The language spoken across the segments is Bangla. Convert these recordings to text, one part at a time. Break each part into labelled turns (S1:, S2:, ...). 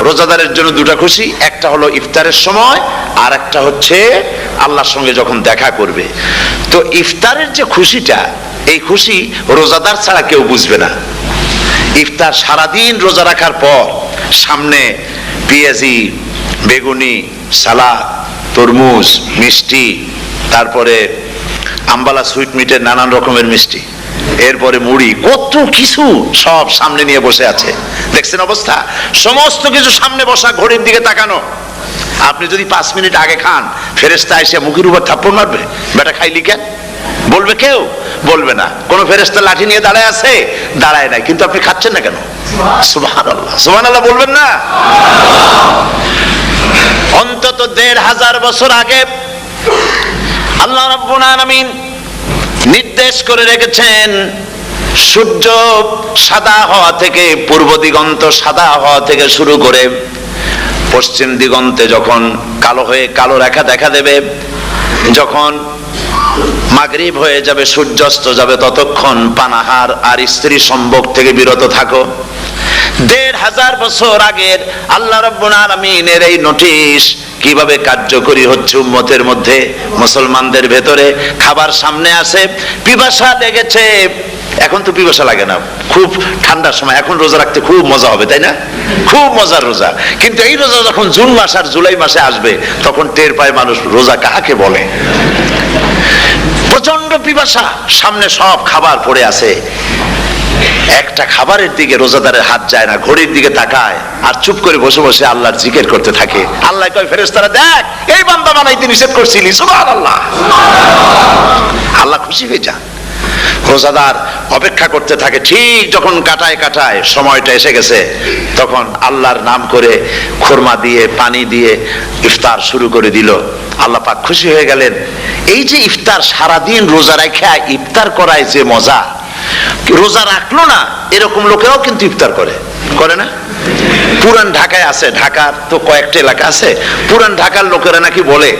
S1: রোজাদারের জন্য দুটা খুশি, একটা হলো ইফতারের সময়, আর একটা হচ্ছে আল্লাহর সঙ্গে যখন দেখা করবে। তো ইফতারের যে খুশিটা, এই খুশি রোজাদার ছাড়া কেউ বুঝবে না। ইফতার সারাদিন রোজা রাখার পর সামনে পেঁয়াজি, বেগুনি, সালাদ, তরমুজ, মিষ্টি, তারপরে আম্বালা সুইট মিটের নানান রকমের মিষ্টি, এরপরে মুড়ি, কত কিছু সব সামনে নিয়ে বসে আছে। দেখছেন অবস্থা? সমস্ত কিছু সামনে বসা, ঘড়ির দিকে তাকানো। আপনি যদি 5 মিনিট আগে খান, ফেরেশতা এসে মুখের উপর থাপ্পড় মারবে, বেটা খাইলি কেন? বলবে কেউ? বলবে না। কোন ফেরেশতা লাঠি নিয়ে দাঁড়ায় আছে? দাঁড়ায় নাই। কিন্তু আপনি খাচ্ছেন না কেন? সুবহানাল্লাহ, সুবহানাল্লাহ বলবেন না? অন্তত 1500 বছর আগে আল্লাহ রাব্বুল আলামিন নির্দেশ করে রেখেছেন, সূর্য সাদা হওয়া থেকে, পূর্ব দিগন্ত সাদা হওয়া থেকে শুরু করে পশ্চিম দিগন্তে যখন কালো হয়ে কালো রেখা দেখা দেবে, যখন মাগরিব হয়ে যাবে, সূর্যাস্ত যাবে, ততক্ষণ পানাহার আর স্ত্রী সম্ভোগ থেকে বিরত থাকো। 1500 বছর আগের আল্লাহ রাব্বুল আলামিনের এই নোটিশ কিভাবে কার্যকরী হচ্ছে উম্মতের মধ্যে, মুসলমানদের ভেতরে। খাবার সামনে আছে, পিপাসা লেগেছে। এখন তো পিপাসা লাগে না, খুব ঠান্ডার সময়, এখন রোজা রাখতে খুব মজা হবে, তাই না? খুব মজার রোজা। কিন্তু এই রোজা যখন জুন মাস আর জুলাই মাসে আসবে, তখন টের পায় মানুষ রোজা কাকে বলে। প্রচন্ড পিপাসা, সামনে সব খাবার পড়ে আছে, একটা খাবারের দিকে রোজাদারের হাত যায় না, ঘড়ির দিকে তাকায় আর চুপ করে বসে বসে আল্লাহর জিকির করতে থাকে। আল্লাহ কয়, ফেরেশতারা দেখ, এই বান্দা বানাইতে নিষেধ করছিলি, সুবহানাল্লাহ। আল্লাহ খুশি হয়ে যান। রোজাদার অপেক্ষা করতে থাকে। ঠিক যখন কাটায় কাটায় সময়টা এসে গেছে, তখন আল্লাহর নাম করে খুরমা দিয়ে, পানি দিয়ে ইফতার শুরু করে দিল। আল্লাহ পাক খুশি হয়ে গেলেন। এই যে ইফতার, সারাদিন রোজা রাখা ইফতার করায় যে মজা, রোজা রাখলো না এরকম লোকেরাও কিন্তু ইফতার করে, করে না? পুরান ঢাকায় আছে, ঢাকার তো কয়েকটা এলাকা আছে, পুরান ঢাকার লোকেরা নাকি বলে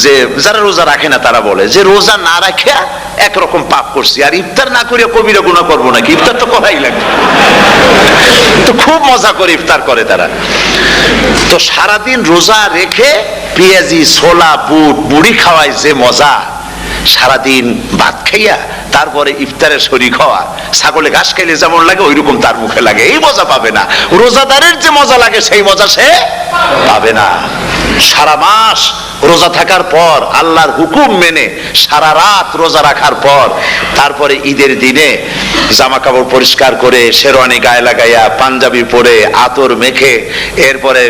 S1: যে, যারা রোজা রাখে না তারা বলে যে, রোজা না রাখে একরকম পাপ করছি, আর ইফতার না করে কবিরা গুনাহ করবো নাকি, ইফতার তো করাই লাগবে। তো খুব মজা করে ইফতার করে তারা। তো সারাদিন রোজা রেখে পেঁয়াজি, ছোলা, বুট, মুড়ি খাওয়ায় যে মজা, সারাদিন ভাত খাইয়া তারপরে ইফতারের শরীক হওয়া, ছাগলে ঘাস খাইলে যেমন লাগে ওইরকম তার মুখে লাগে, এই মজা পাবে না। রোজাদারের যে মজা লাগে সেই মজা সে পাবে না। সারা মাস রোজা থাকার পর, আল্লাহর হুকুম মেনে সারা রাত রোজা রাখার পর, তারপরে ঈদের দিনে জামা কাপড় পরিষ্কার করে, শেরওয়ানি গায়ে লাগাইয়া, পাঞ্জাবি পরে, আতর মেখে, এরপরে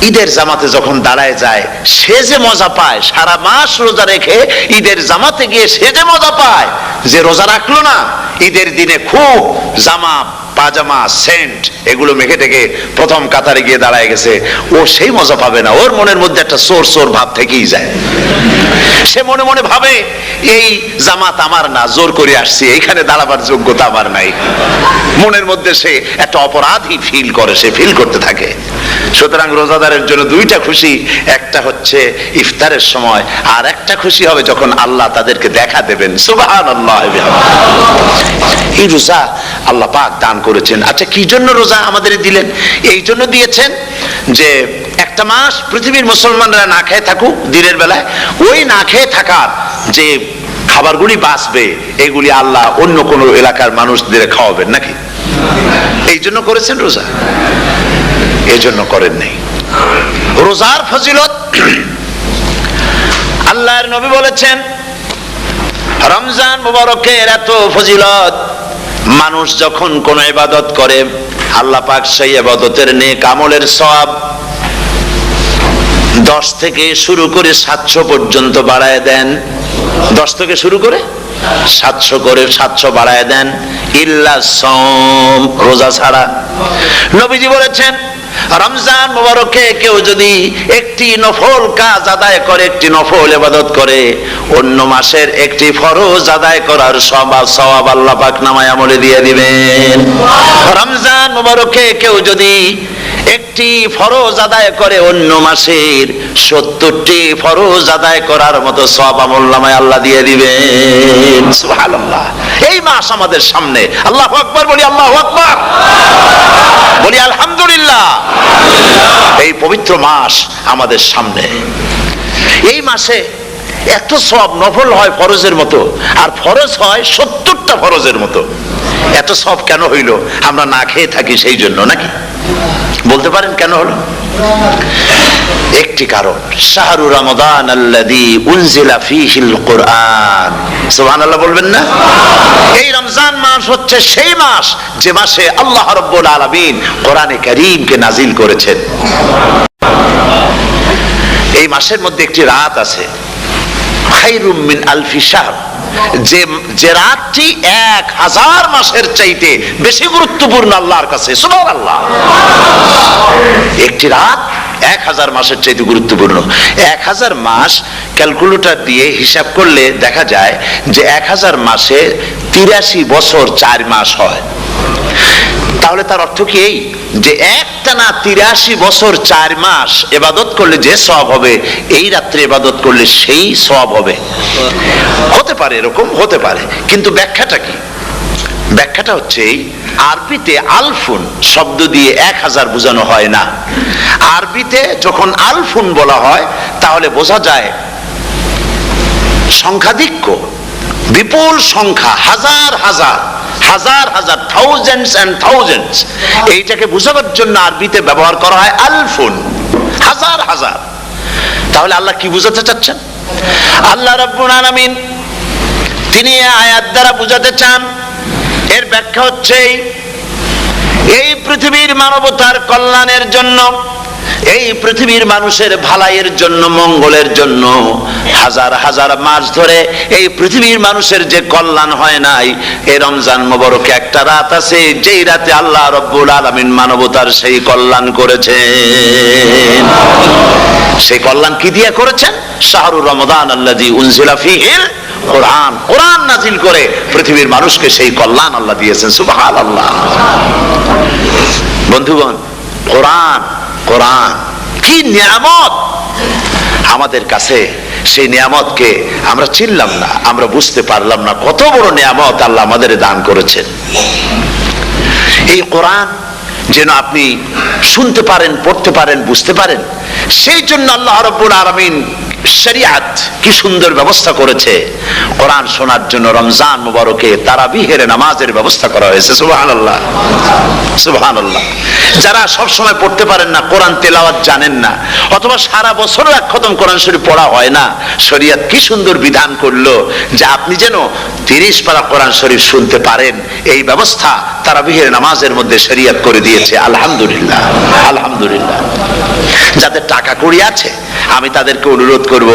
S1: ঈদের জামাতে যখন দাঁড়ায় যায়, সে যে মজা পায়, সারা মাস রোজা রেখে ঈদের জামাতে গিয়ে সে যে মজা পায়, যে রোজা রাখলো না, ঈদের দিনে খুব জামা, পাজামা, সেন্ট এগুলো মেখে টেকে প্রথম কাতারে গিয়ে দাঁড়ায় গেছে, ও সেই মজা পাবে না। ওর মনের মধ্যে একটা চোর চোর ভাব থেকেই যায়। সে মনে মনে ভাবে, এই জামাত আমার না, জোর করে আসছি, এইখানে দাঁড়াবার যোগ্যতা আমার নাই। মনের মধ্যে সে একটা অপরাধী ফিল করে, সে ফিল করতে থাকে। সুতরাং রোজাদারের জন্য দুইটা খুশি, একটা হচ্ছে ইফতারের সময়, আর একটা খুশি হবে যখন আল্লাহ তাদেরকে দেখা দেবেন। সুবহানাল্লাহ। এই রোজা আল্লাহ পাক দান করেছেন। আচ্ছা, কি জন্য রোজা আমাদের দিলেন? এই জন্য দিয়েছেন যে একটা মাস পৃথিবীর মুসলমানরা না খেয়ে থাকুক দিনের বেলায়, ওই না খেয়ে থাকার যে খাবারগুলি বাঁচবে, এগুলি আল্লাহ অন্য কোন এলাকার মানুষদের খাওয়াবেন নাকি? এই জন্য করেছেন রোজা, এই জন্য করেন নাই। রোজার ফজিলত আল্লাহর নবী বলেছেন, রমজান মুবারকের এত ফজিলত, মানুষ যখন কোন ইবাদত করে, আল্লাহ পাক সেই ইবাদতের নেক আমলের সওয়াব 10 থেকে শুরু করে 700 পর্যন্ত বাড়ায় দেন। 10 থেকে শুরু করে 700 করে 700 বাড়ায় দেন, ইল্লা সাওম, রোজা ছাড়া। নবীজি বলেছেন, রমজান মুবারকে কেউ যদি একটি নফল কাজ আদায় করে, একটি নফল ইবাদত করে, অন্য মাসের একটি ফরজ আদায় করার সওয়াব আল্লাহ পাক নামায়ে আমলে দিয়ে দিবেন। রমজান মুবারকে কেউ যদি একটি ফরজ আদায় করে, অন্য মাসের 70টি ফরজ আদায় করার মতো সওয়াব আমলনামায় আল্লাহ দিয়ে দিবেন। সুবহানাল্লাহ। এই মাস আমাদের সামনে, আল্লাহু আকবার বলি, আল্লাহু আকবার বলি, আলহামদুলিল্লাহ। এই পবিত্র মাস আমাদের সামনে। এই মাসে এত সওয়াব, নফল হয় ফরজের মতো, আর ফরজ হয় 70টা ফরজের মতো। এত সওয়াব কেন হইল? আমরা না খেয়ে থাকি সেই জন্য নাকি? বলতে পারেন কেন হলো? একটি কারণ, শাহরু রমাদান আল্লাযী উনজিলা ফীহিল কুরআন। সুবহানাল্লাহ বলবেন না? এই রমজান মাস হচ্ছে সেই মাস যে মাসে আল্লাহ রাব্বুল আলামিন কোরআনে কারীমকে নাজিল করেছেন। এই মাসের মধ্যে একটি রাত আছে, খায়রুম মিন আলফি শাহর, যে রাতটি 1000 মাসের চাইতে বেশি গুরুত্বপূর্ণ আল্লাহর কাছে। সুবহানাল্লাহ। একটি রাত 1000 মাসের চাইতে গুরুত্বপূর্ণ। 1000 মাস ক্যালকুলেটর দিয়ে হিসাব করলে দেখা যায় যে 1000 মাসে 83 বছর 4 মাস হয়। তাহলে তার অর্থ কি এই যে একটানা 83 বছর 4 মাস ইবাদত করলে যে সওয়াব হবে, এই রাত্রে ইবাদত করলে সেই সওয়াব হবে? হতে পারে, এরকম হতে পারে, কিন্তু ব্যাখ্যাটা কি? ব্যাখ্যাটা হচ্ছে এই, আরবিতে আলফুন শব্দ দিয়ে 1000 বোঝানো হয় না। আরবিতে যখন আলফুন বলা হয় তাহলে বোঝা যায় সংখ্যাধিক্য, বিপুল সংখ্যা, হাজার হাজার হাজার হাজার, থাউজেন্ডস এন্ড থাউজেন্ডস। এইটাকে বোঝাবার জন্য আরবিতে ব্যবহার করা হয় আলফুন, হাজার হাজার। তাহলে আল্লাহ কি বুঝাতে চাচ্ছেন? আল্লাহ রাব্বুল আলামিন তিনি আয়াত দ্বারা বুঝাতে চান, এর ব্যাখ্যা হচ্ছে এই পৃথিবীর মানবতার কল্যাণের জন্য, এই পৃথিবীর মানুষের ভালাইয়ের জন্য, মঙ্গলের জন্য হাজার হাজার মাস ধরে এই পৃথিবীর মানুষের যে কল্যাণ হয় নাই, এই রমজান মোবারকে একটা রাত আছে যেই রাতে আল্লাহ রাব্বুল আলামিন মানবতার সেই কল্যাণ করেছেন। সেই কল্যাণ কি দিয়ে করেছেন? শাহরু রমাদান আল্লাযী উনজিলা ফীহিল কোরআন, কোরআন নাজিল করে পৃথিবীর মানুষকে সেই কল্যাণ আল্লাহ দিয়েছেন। সুবহানাল্লাহ। বন্ধুগণ, কোরআন, কোরআন কি নিয়ামত আমাদের কাছে! সেই নিয়ামতকে আমরা চিনলাম না, আমরা বুঝতে পারলাম না কত বড় নিয়ামত আল্লাহ আমাদের দান করেছেন। এই কোরআন যেন আপনি শুনতে পারেন, পড়তে পারেন, বুঝতে পারেন, সেই জন্য আল্লাহ রাব্বুল আলামিন শরিয়াত কি সুন্দর ব্যবস্থা করেছে। কোরআন শোনার জন্য রমজান মুবারকে তারাবিহের নামাজের ব্যবস্থা করা হয়েছে। সুবহানাল্লাহ, সুবহানাল্লাহ। যারা সব সময় পড়তে পারেন না, কোরআন তেলাওয়াত জানেন না, অথবা সারা বছর এক খতম কোরআন শরীফ পড়া হয় না, শরিয়াত কি সুন্দর বিধান করলো যে আপনি যেন 30 পারা কোরআন শরীফ শুনতে পারেন। এই ব্যবস্থা তারাবিহের নামাজের মধ্যে শরিয়াত করে দিয়েছে। আলহামদুলিল্লাহ, আলহামদুলিল্লাহ। যাদের টাকা কড়ি আছে আমি তাদেরকে অনুরোধ করব,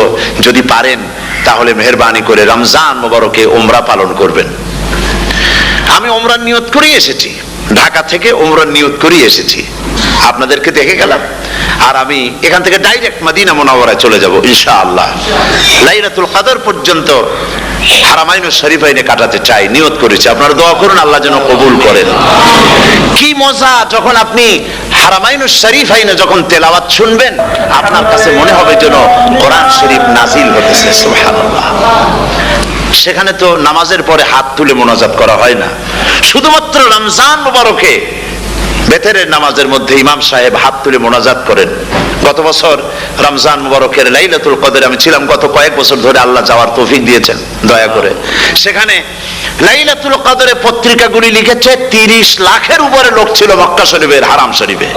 S1: যদি পারেন তাহলে মেহেরবানি করে রমজান মুবারকে উমরা পালন করবেন। আমি উমরার নিয়ত করে এসেছি, ঢাকা থেকে উমরার নিয়ত করে এসেছি, আপনাদেরকে দেখে গেলাম। আর আমি এখান থেকে ডাইরেক্ট মদিনা মুনাওয়ারায় চলে যাব ইনশাআল্লাহ। লাইলাতুল কদর পর্যন্ত হারামাইনুশ শরীফাইনে কাটাতে চাই, নিয়ত করেছি। আপনারা দোয়া করুন আল্লাহ যেন কবুল করেন। কি মজা যখন আপনি হারামাইনুশ শরীফাইনে যখন তেলাওয়াত শুনবেন, আপনার কাছে মনে হবে যেন কোরআন শরীফ নাজিল হতেছে। সুবহানাল্লাহ। সেখানে তো নামাজের পরে হাত তুলে মোনাজাত করা হয় না, শুধুমাত্র রমজান মুবারকে বেতেরের নামাজের মধ্যে ইমাম সাহেব হাত তুলে মোনাজাত করেন। গত বছর রমজান মুবারকের লাইলাতুল কদরে আমি ছিলাম, গত কয়েক বছর ধরে আল্লাহ যাওয়ার তৌফিক দিয়েছেন দয়া করে। সেখানে লাইলাতুল কদরে পত্রিকাগুলি লিখেছে 30 লাখের উপরে লোক ছিল মক্কা শরীফের, হারাম শরীফে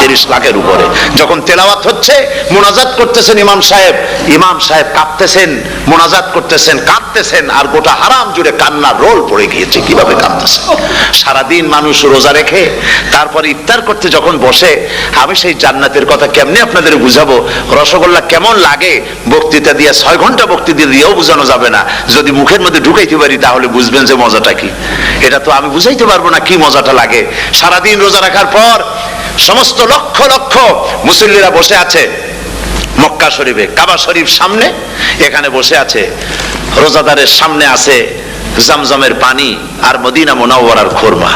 S1: 30 লাখের উপরে। যখন তেলাওয়াত হচ্ছে, মোনাজাত করতেছেন ইমাম সাহেব কাঁদতেছেন, মোনাজাত করতেছেন, কাঁদতেছেন, আর গোটা হারাম জুড়ে কান্নার রোল পড়ে গিয়েছে। কিভাবে কাঁদতেছে! সারাদিন মানুষ রোজা রেখে তারপর ইফতার করতে যখন বসে, আমি সেই জান্নাতের কথা কেমনে আপনাদের বুঝাবো? রসগোল্লা কেমন লাগে বক্তৃতা দিয়ে 6 ঘন্টা বক্তৃতা দিয়েও বোঝানো যাবে না। যদি মুখের মধ্যে ঢুকাইতে পারি তাহলে বুঝবেন যে মজাটা কি। এটা তো আমি বুঝাইতে পারবো না কি মজাটা লাগে। সারাদিন রোজা রাখার পর সমস্ত লক্ষ লক্ষ মুসল্লিরা বসে আছে মক্কা শরীফে, কাবা শরীফ সামনে, এখানে বসে আছে। রোজাদারের সামনে আছে জমজমের পানি আর মদিনা মুনাওয়ারার খুরমা।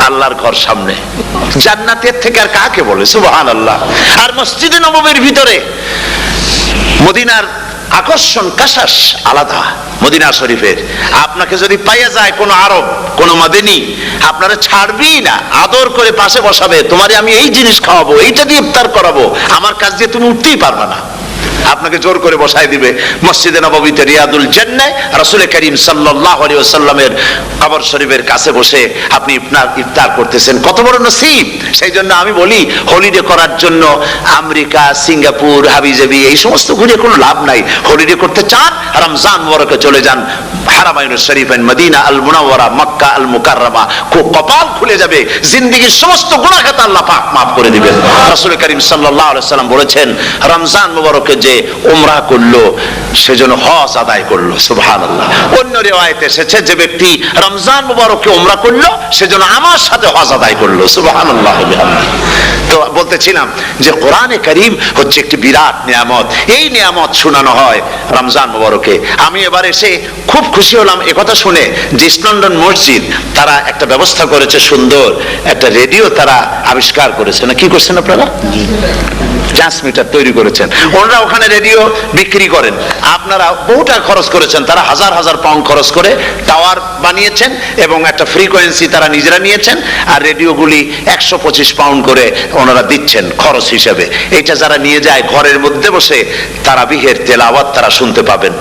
S1: আল্লাহর ঘর সামনে, জান্নাতের থেকে আর কাকে বলে! সুবহানাল্লাহ। আর মসজিদে নববীর ভিতরে, মদিনার আকর্ষণ কাশাস আলাদা মদিনা শরীফের। আপনাকে যদি পাইয়া যায় কোন আরব, কোন মাদানী, আপনারা ছাড়বেই না, আদর করে পাশে বসাবে, তোমারে আমি এই জিনিস খাওয়াবো, এইটা দিয়ে ইফতার করাবো, আমার কাছ দিয়ে তুমি উঠতেই পারবে না, আপনাকে জোর করে বসায় দিবে। মসজিদে নববীতে রিয়াদুল জান্নাহ রাসূল করিম সাল্লাল্লাহু আলাইহি ওয়াসাল্লামের কবর শরীফের কাছে বসে আপনি ইফতার করতেছেন, কত বড় নসিব। সেই জন্য আমি বলি, হলিডে করার জন্য আমেরিকা, সিঙ্গাপুর, হাবিজাবি এই সমস্ত ঘুরে কোনো লাভ নাই। হলিডে করতে চান, রমজান মুবারকে চলে যান হারামাইনুশ শরীফাইন, মদিনা আল মুনাওয়ারা, মক্কা আল মুকাররমা, কপাল খুলে যাবে, জিন্দেগীর সমস্ত গুনাহ খাতা আল্লাহ পাক maaf করে দিবেন। রাসূল করিম সাল্লাল্লাহু আলাইহি ওয়াসাল্লাম বলেছেন, রমজান মুবারকে যে উমরা করলো সেজন্য হজ আদায় করলো, সুবহানাল্লাহ। অন্য রিওয়ায়াতে এসেছে, যে ব্যক্তি রমজান মুবারকে উমরা করলো সেজন্য আমার সাথে হজ আদায় করলো, সুবহানাল্লাহ। তো বলতেছিলাম যে কোরআনে কারীম হচ্ছে একটি বিরাট নিয়ামত, এই নিয়ামত শোনানো হয় রমজান মুবারকে। আমি এবার এসে খুব খুশি হলাম একথা শুনে যে ইস্ট লন্ডন মসজিদ তারা একটা ব্যবস্থা করেছে, সুন্দর একটা রেডিও তারা আবিষ্কার করেছে, না কি করছেন আপনারা? ট্রান্সমিটার তৈরি করেছেন, ওনারা ওখানে রেডিও বিক্রি করেন। আপনারা বহুটা খরচ করেছেন, তারা হাজার হাজার পাউন্ড খরচ করে টাওয়ার বানিয়েছেন এবং একটা ফ্রিকোয়েন্সি তারা নিজেরা নিয়েছেন, আর রেডিওগুলি 125 পাউন্ড করে ওনারা দিচ্ছেন খরচ হিসেবে। এটা যারা নিয়ে যায় ঘরের মধ্যে বসে তারাবিহের তেলাওয়াত তারা শুনতে পাবেন।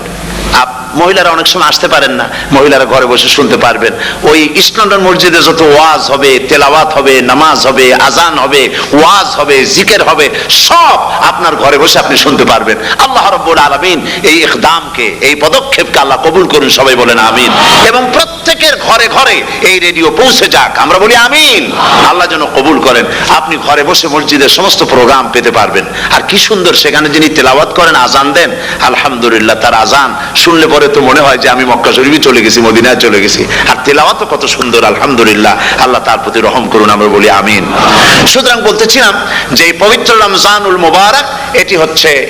S1: মহিলারা অনেক সময় আসতে পারেন না, মহিলারা ঘরে বসে শুনতে পারবেন। ওই ইস্ট লন্ডন মসজিদে যত ওয়াজ হবে, তেলাওয়াত হবে, নামাজ হবে, আজান হবে, ওয়াজ হবে, জিকির হবে, সব আপনার ঘরে বসে আপনি শুনতে পারবেন। আল্লাহ রাব্বুল আলামিন এই ইকদামকে, এই পদক্ষেপকে আল্লাহ কবুল করুন, সবাই বলেন আমিন। এবং প্রত্যেকের ঘরে ঘরে এই রেডিও পৌঁছে যাক, আমরা বলি আমিন। আল্লাহ যেন কবুল করেন। আপনি ঘরে বসে মসজিদের সমস্ত প্রোগ্রাম পেতে পারবেন। আর কি সুন্দর, সেখানে যিনি তেলাওয়াত করেন, আজান দেন, আলহামদুলিল্লাহ, তার আজান শুনলে পরে তো মনে হয় যে আমি মক্কা শরীফে চলে গেছি, মদিনায় চলে গেছি। আর তেলাওয়াত কত সুন্দর, আলহামদুলিল্লাহ। আল্লাহ তার প্রতি রহম করুন, আমরা বলি আমিন। সুতরাং বলতেছিলাম যে এই পবিত্র রমজানুল মুবারক,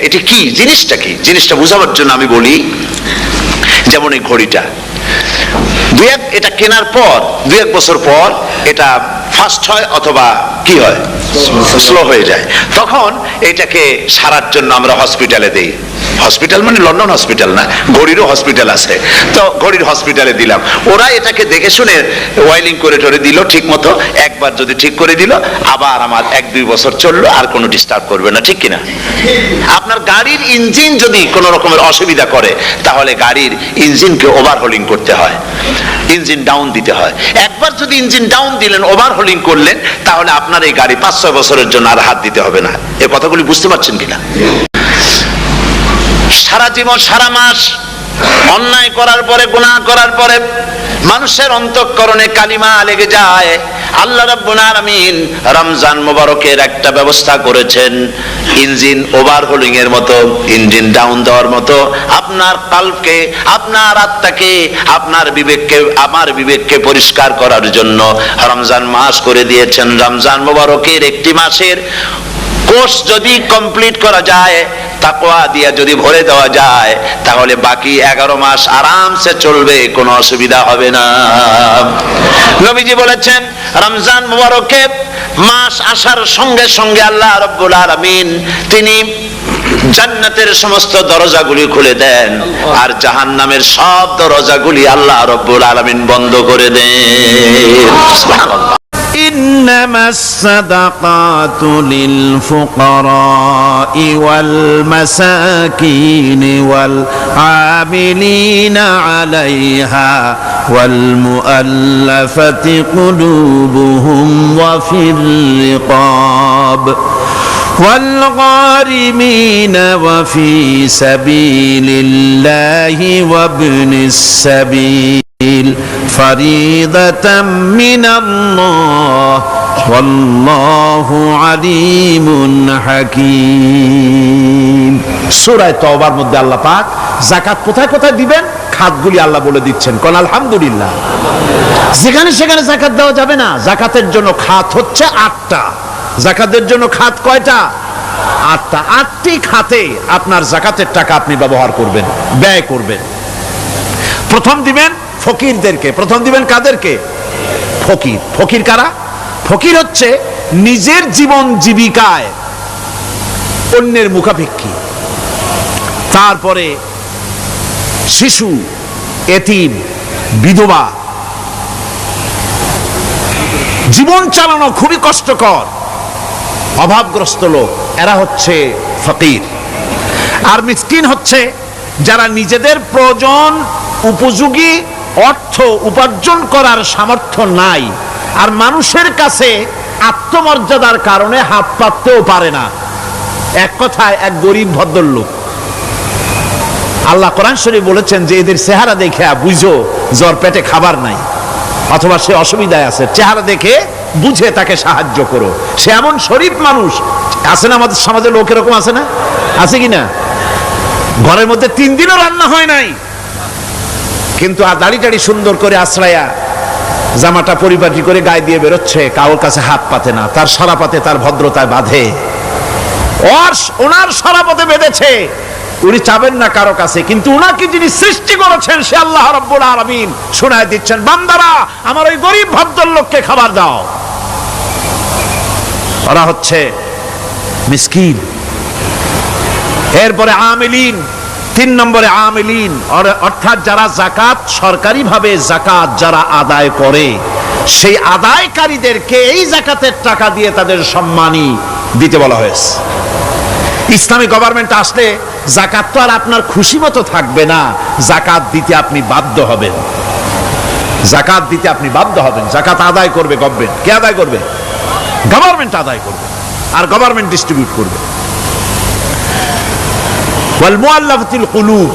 S1: এটি কি জিনিসটা, কি জিনিসটা বোঝাবার জন্য আমি বলি, যেমন এই ঘড়িটা এটা কেনার পর 2-1 বছর পর এটা ফাস্ট হয় অথবা কি হয়, স্লো হয়ে যায়। তখন এটাকে সারার জন্য আমরা হসপিটালে দেই। হসপিটাল মানে লন্ডন হসপিটাল না, ঘড়িরও হসপিটাল আছে, তো ঘড়ির হসপিটালে দিলাম। ওরা এটাকে দেখে শুনে ওয়াইলিং করে টরে দিল ঠিক মতো। একবার যদি ঠিক করে দিল, আবার আমার 1-2 বছর চললো, আর কোনো ডিস্টার্ব করবে না, ঠিক কিনা? আপনার গাড়ির ইঞ্জিন যদি কোনো রকমের অসুবিধা করে, তাহলে গাড়ির ইঞ্জিনকে ওভারহোলিং করতে হয়, ইঞ্জিন ডাউন দিতে হয়। একবার যদি ইঞ্জিন ডাউন দিলেন, ওভারহোলিং করলেন, তাহলে আপনার এই গাড়ি 5-6 বছরের জন্য আর হাত দিতে হবে না। এই কথাগুলি বুঝতে পারছেন কিনা? সারা জীবন, সারা মাস অন্যায় করার পরে, গুনাহ করার পরে মানুষের অন্তঃকরণে কালিমা লেগে যায়। আল্লাহ রাব্বুল আলামিন রমজান মুবারকের একটা ব্যবস্থা করেছেন, ইঞ্জিন ওভারহোলিং এর মতো, ইঞ্জিন ডাউন দেওয়ার মতো। আপনার কলবকে, আপনার আত্মাকে, আপনার বিবেককে, আমার বিবেককে পরিষ্কার করার জন্য রমজান মাস করে দিয়েছেন। রমজান মুবারকের একটি মাসের কোর্স যদি কমপ্লিট করা যায়, তাকওয়া দিয়া যদি ভরে দেওয়া যায়, তাহলে বাকি 11 মাস আরামসে চলবে, কোনো অসুবিধা হবে না। নবীজি বলেছেন, রমজান মুবারকে মাস আসার সঙ্গে সঙ্গে আল্লাহ রাব্বুল আলামিন তিনি জান্নাতের সমস্ত দরজাগুলি খুলে দেন, আর জাহান্নামের সব দরজাগুলি আল্লাহ রাব্বুল আলামিন বন্ধ করে দেন। সুবহানাল্লাহ।
S2: إنما الصدقات للفقراء والمساكين والعاملين عليها والمؤلفة قلوبهم وفي الرقاب والغارمين وفي سبيل الله وابن السبيل فريضة من الله والله عليم حكيم। সূরা তওবার মধ্যে আল্লাহ পাক যাকাত কোথায় কোথায় দিবেন, খাতগুলি আল্লাহ বলে দিচ্ছেন। কোন আলহামদুলিল্লাহ। যেখানে সেখানে যাকাত দেওয়া যাবে না। যাকাতের জন্য খাত হচ্ছে 8টা। যাকাতের জন্য খাত কয়টা? 8টা। 8টি খাতে আপনার যাকাতের টাকা আপনি ব্যবহার করবেন, ব্যয় করবেন। প্রথম দিবেন ফকিরদেরকে। প্রথম দিবেন কাদেরকে? ফকির। ফকির কারা? ফকির হচ্ছে নিজের জীবন জীবিকায় অন্যের মুখাপেক্ষী। তারপরে শিশু, এতিম, বিধবা, জীবন চালানো খুবই কষ্টকর, অভাবগ্রস্ত লোক, এরা হচ্ছে ফকির। আর মিসকিন হচ্ছে যারা নিজেদের প্রয়োজন উপযোগী অর্থ উপার্জন করার সামর্থ্য নাই, আর মানুষের কাছে আত্মমর্যাদার কারণে হাত পাততেও পারে না। এক কথায় এক গরিব ভদ্রলোক। আল্লাহ কোরআন শরীফ বলেছেন যে এদের চেহারা দেখে বুঝো জ্বর পেটে খাবার নাই, অথবা সে অসুবিধায় আছে, চেহারা দেখে বুঝে তাকে সাহায্য করো। সে এমন শরীফ মানুষ আছে না আমাদের সমাজে, লোক এরকম আছে না? আছে কি না? ঘরের মধ্যে 3 দিনও রান্না হয় নাই, কিন্তু দাড়ি টাড়ি সুন্দর করে আশ্রয়া, জামাটা পরিপাটি করে গায়ে দিয়ে বেরোচ্ছে, কারোর কাছে হাত পাতে না, তার সরাপাতে তার ভদ্রতায় বাঁধে। ওনার সরাপতে বেঁধেছে, উনি চাবেন না কারো কাছে, কিন্তু উনাকে যিনি সৃষ্টি করেছেন সে আল্লাহ রাব্বুল আলামিন শোনায় দিচ্ছেন, বান্দারা আমার ওই গরিব ভদ্রলোককে খাবার দাও। ওরা হচ্ছে মিসকিন। এরপরে আমিলিন, 3 নম্বরে আমিলিন, অর্থাৎ যারা যাকাত, সরকারিভাবে যাকাত যারা আদায় করে, সেই আদায়কারীদেরকে এই যাকাতের টাকা দিয়ে তাদের সম্মানী দিতে বলা হয়েছে। ইসলামী গভর্নমেন্ট আসলে যাকাত তো আর আপনার খুশি মতো থাকবে না, যাকাত দিতে আপনি বাধ্য হবেন। যাকাত দিতে আপনি বাধ্য হবেন। যাকাত আদায় করবে গভর্নমেন্ট। কে আদায় করবে? গভর্নমেন্ট আদায় করবে, আর গভর্নমেন্ট ডিস্ট্রিবিউট করবে। ওয়াল মুআল্লাফাতিল কুলুব,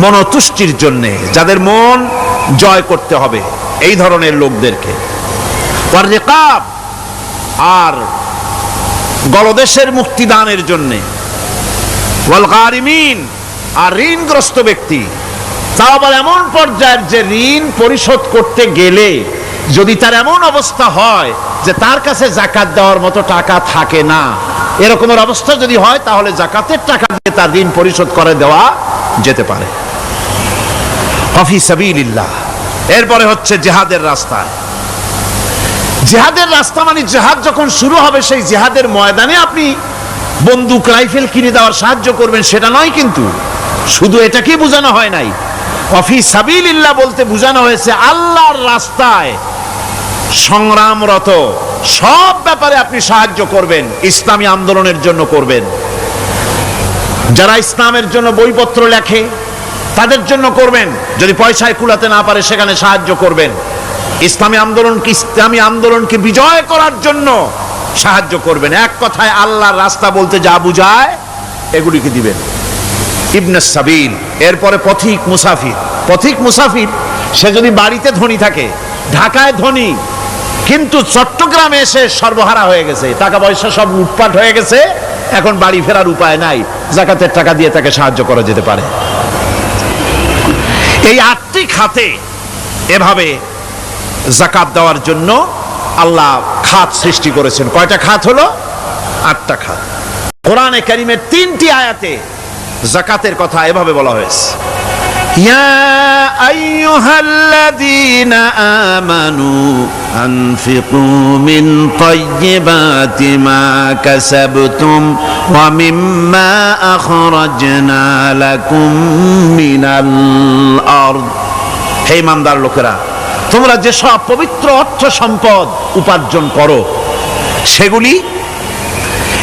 S2: মনতুষ্টির জন্য, যাদের মন জয় করতে হবে, এই ধরনের লোকদেরকে। ওয়ার রিকাব, আর গলদেশের মুক্তিদানের জন্য। ওয়াল গারিমিন, আর ঋণগ্রস্ত ব্যক্তি, তাও আবার এমন পর্যায়ের যে ঋণ পরিশোধ করতে গেলে যদি তার এমন অবস্থা হয় যে তার কাছে যাকাত দেওয়ার মতো টাকা থাকে না, এরকমের অবস্থা যদি হয়, তাহলে যাকাতের টাকা দিয়ে তার ঋণ পরিশোধ করে দেওয়া যেতে পারে। ফি সাবিলিল্লাহ। এরপরে হচ্ছে জিহাদের রাস্তায়। জিহাদের রাস্তা মানে জিহাদ যখন শুরু হবে, সেই জিহাদের ময়দানে আপনি বন্দুক রাইফেল কিনে দেওয়ার সাহায্য করবেন সেটা নয়, কিন্তু শুধু এটাকেই বোঝানো হয় নাই। ফি সাবিলিল্লাহ বলতে বোঝানো হয়েছে আল্লাহর রাস্তায় সংগ্রামরত সব ব্যাপারে আপনি সাহায্য করবেন, ইসলামী আন্দোলনের জন্য করবেন। যারা ইসলামের জন্য বইপত্র লেখে তাদের জন্য করবেন, যদি পয়সায় কুলাতে না পারে সেখানে সাহায্য করবেন। ইসলামী আন্দোলনকে বিজয় করার জন্য সাহায্য করবেন। এক কথায় আল্লাহর রাস্তা বলতে যা বুঝায় এগুলিকে দিবেন। ইবনে সাবিল, এরপরে পথিক মুসাফির। পথিক মুসাফির সে যদি বাড়িতে ধনী থাকে, ঢাকায় ধনী, কিন্তু চট্টগ্রামে এসে সর্বহারা হয়ে গেছে, টাকা পয়সা সব লুটপাট হয়ে গেছে, এখন বাড়ি ফেরার উপায় নাই, যাকাতের টাকা দিয়ে তাকে সাহায্য করা যেতে পারে। এই 8টি খাতে এভাবে যাকাত দেওয়ার জন্য আল্লাহ খাত সৃষ্টি করেছেন। কয়টা খাত হলো? 8টা খাত। কোরআনে কারীমের 3টি আয়াতে যাকাতের কথা এভাবে বলা হয়েছে, ইয়া আইয়ুহাল্লাযীনা আমানু আনফিকু মিন তাইয়্যিবাতি মা কাসাবতুম ওয়া মিম্মা আখরাজনা লাকুম মিনাল আরদ। হে ইমানদার লোকেরা, তোমরা যেসব পবিত্র অর্থ সম্পদ উপার্জন করো সেগুলি,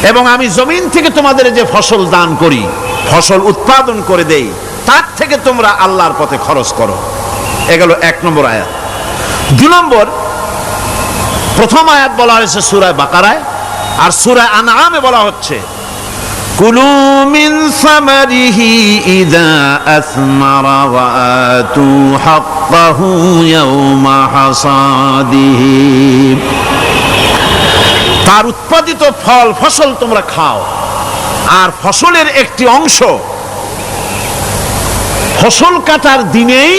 S2: এবং আমি জমিন থেকে তোমাদের যে ফসল দান করি, ফসল উৎপাদন করে দেই, তার থেকে তোমরা আল্লাহর পথে খরচ করো। এগুলো 1 নম্বর আয়াত। 2 নম্বর, প্রথম আয়াত বলা হয়েছে সূরা বাকারায়, আর সূরা আনআমে বলা হচ্ছে কুলু মিন সামারিহি ইযা আসমারা ওয়া আতু হাক্কাহু ইয়াওমা হাসাদিহি। তার উৎপাদিত ফল ফসল তোমরা খাও, আর ফসলের একটি অংশ ফসল কাটার দিনেই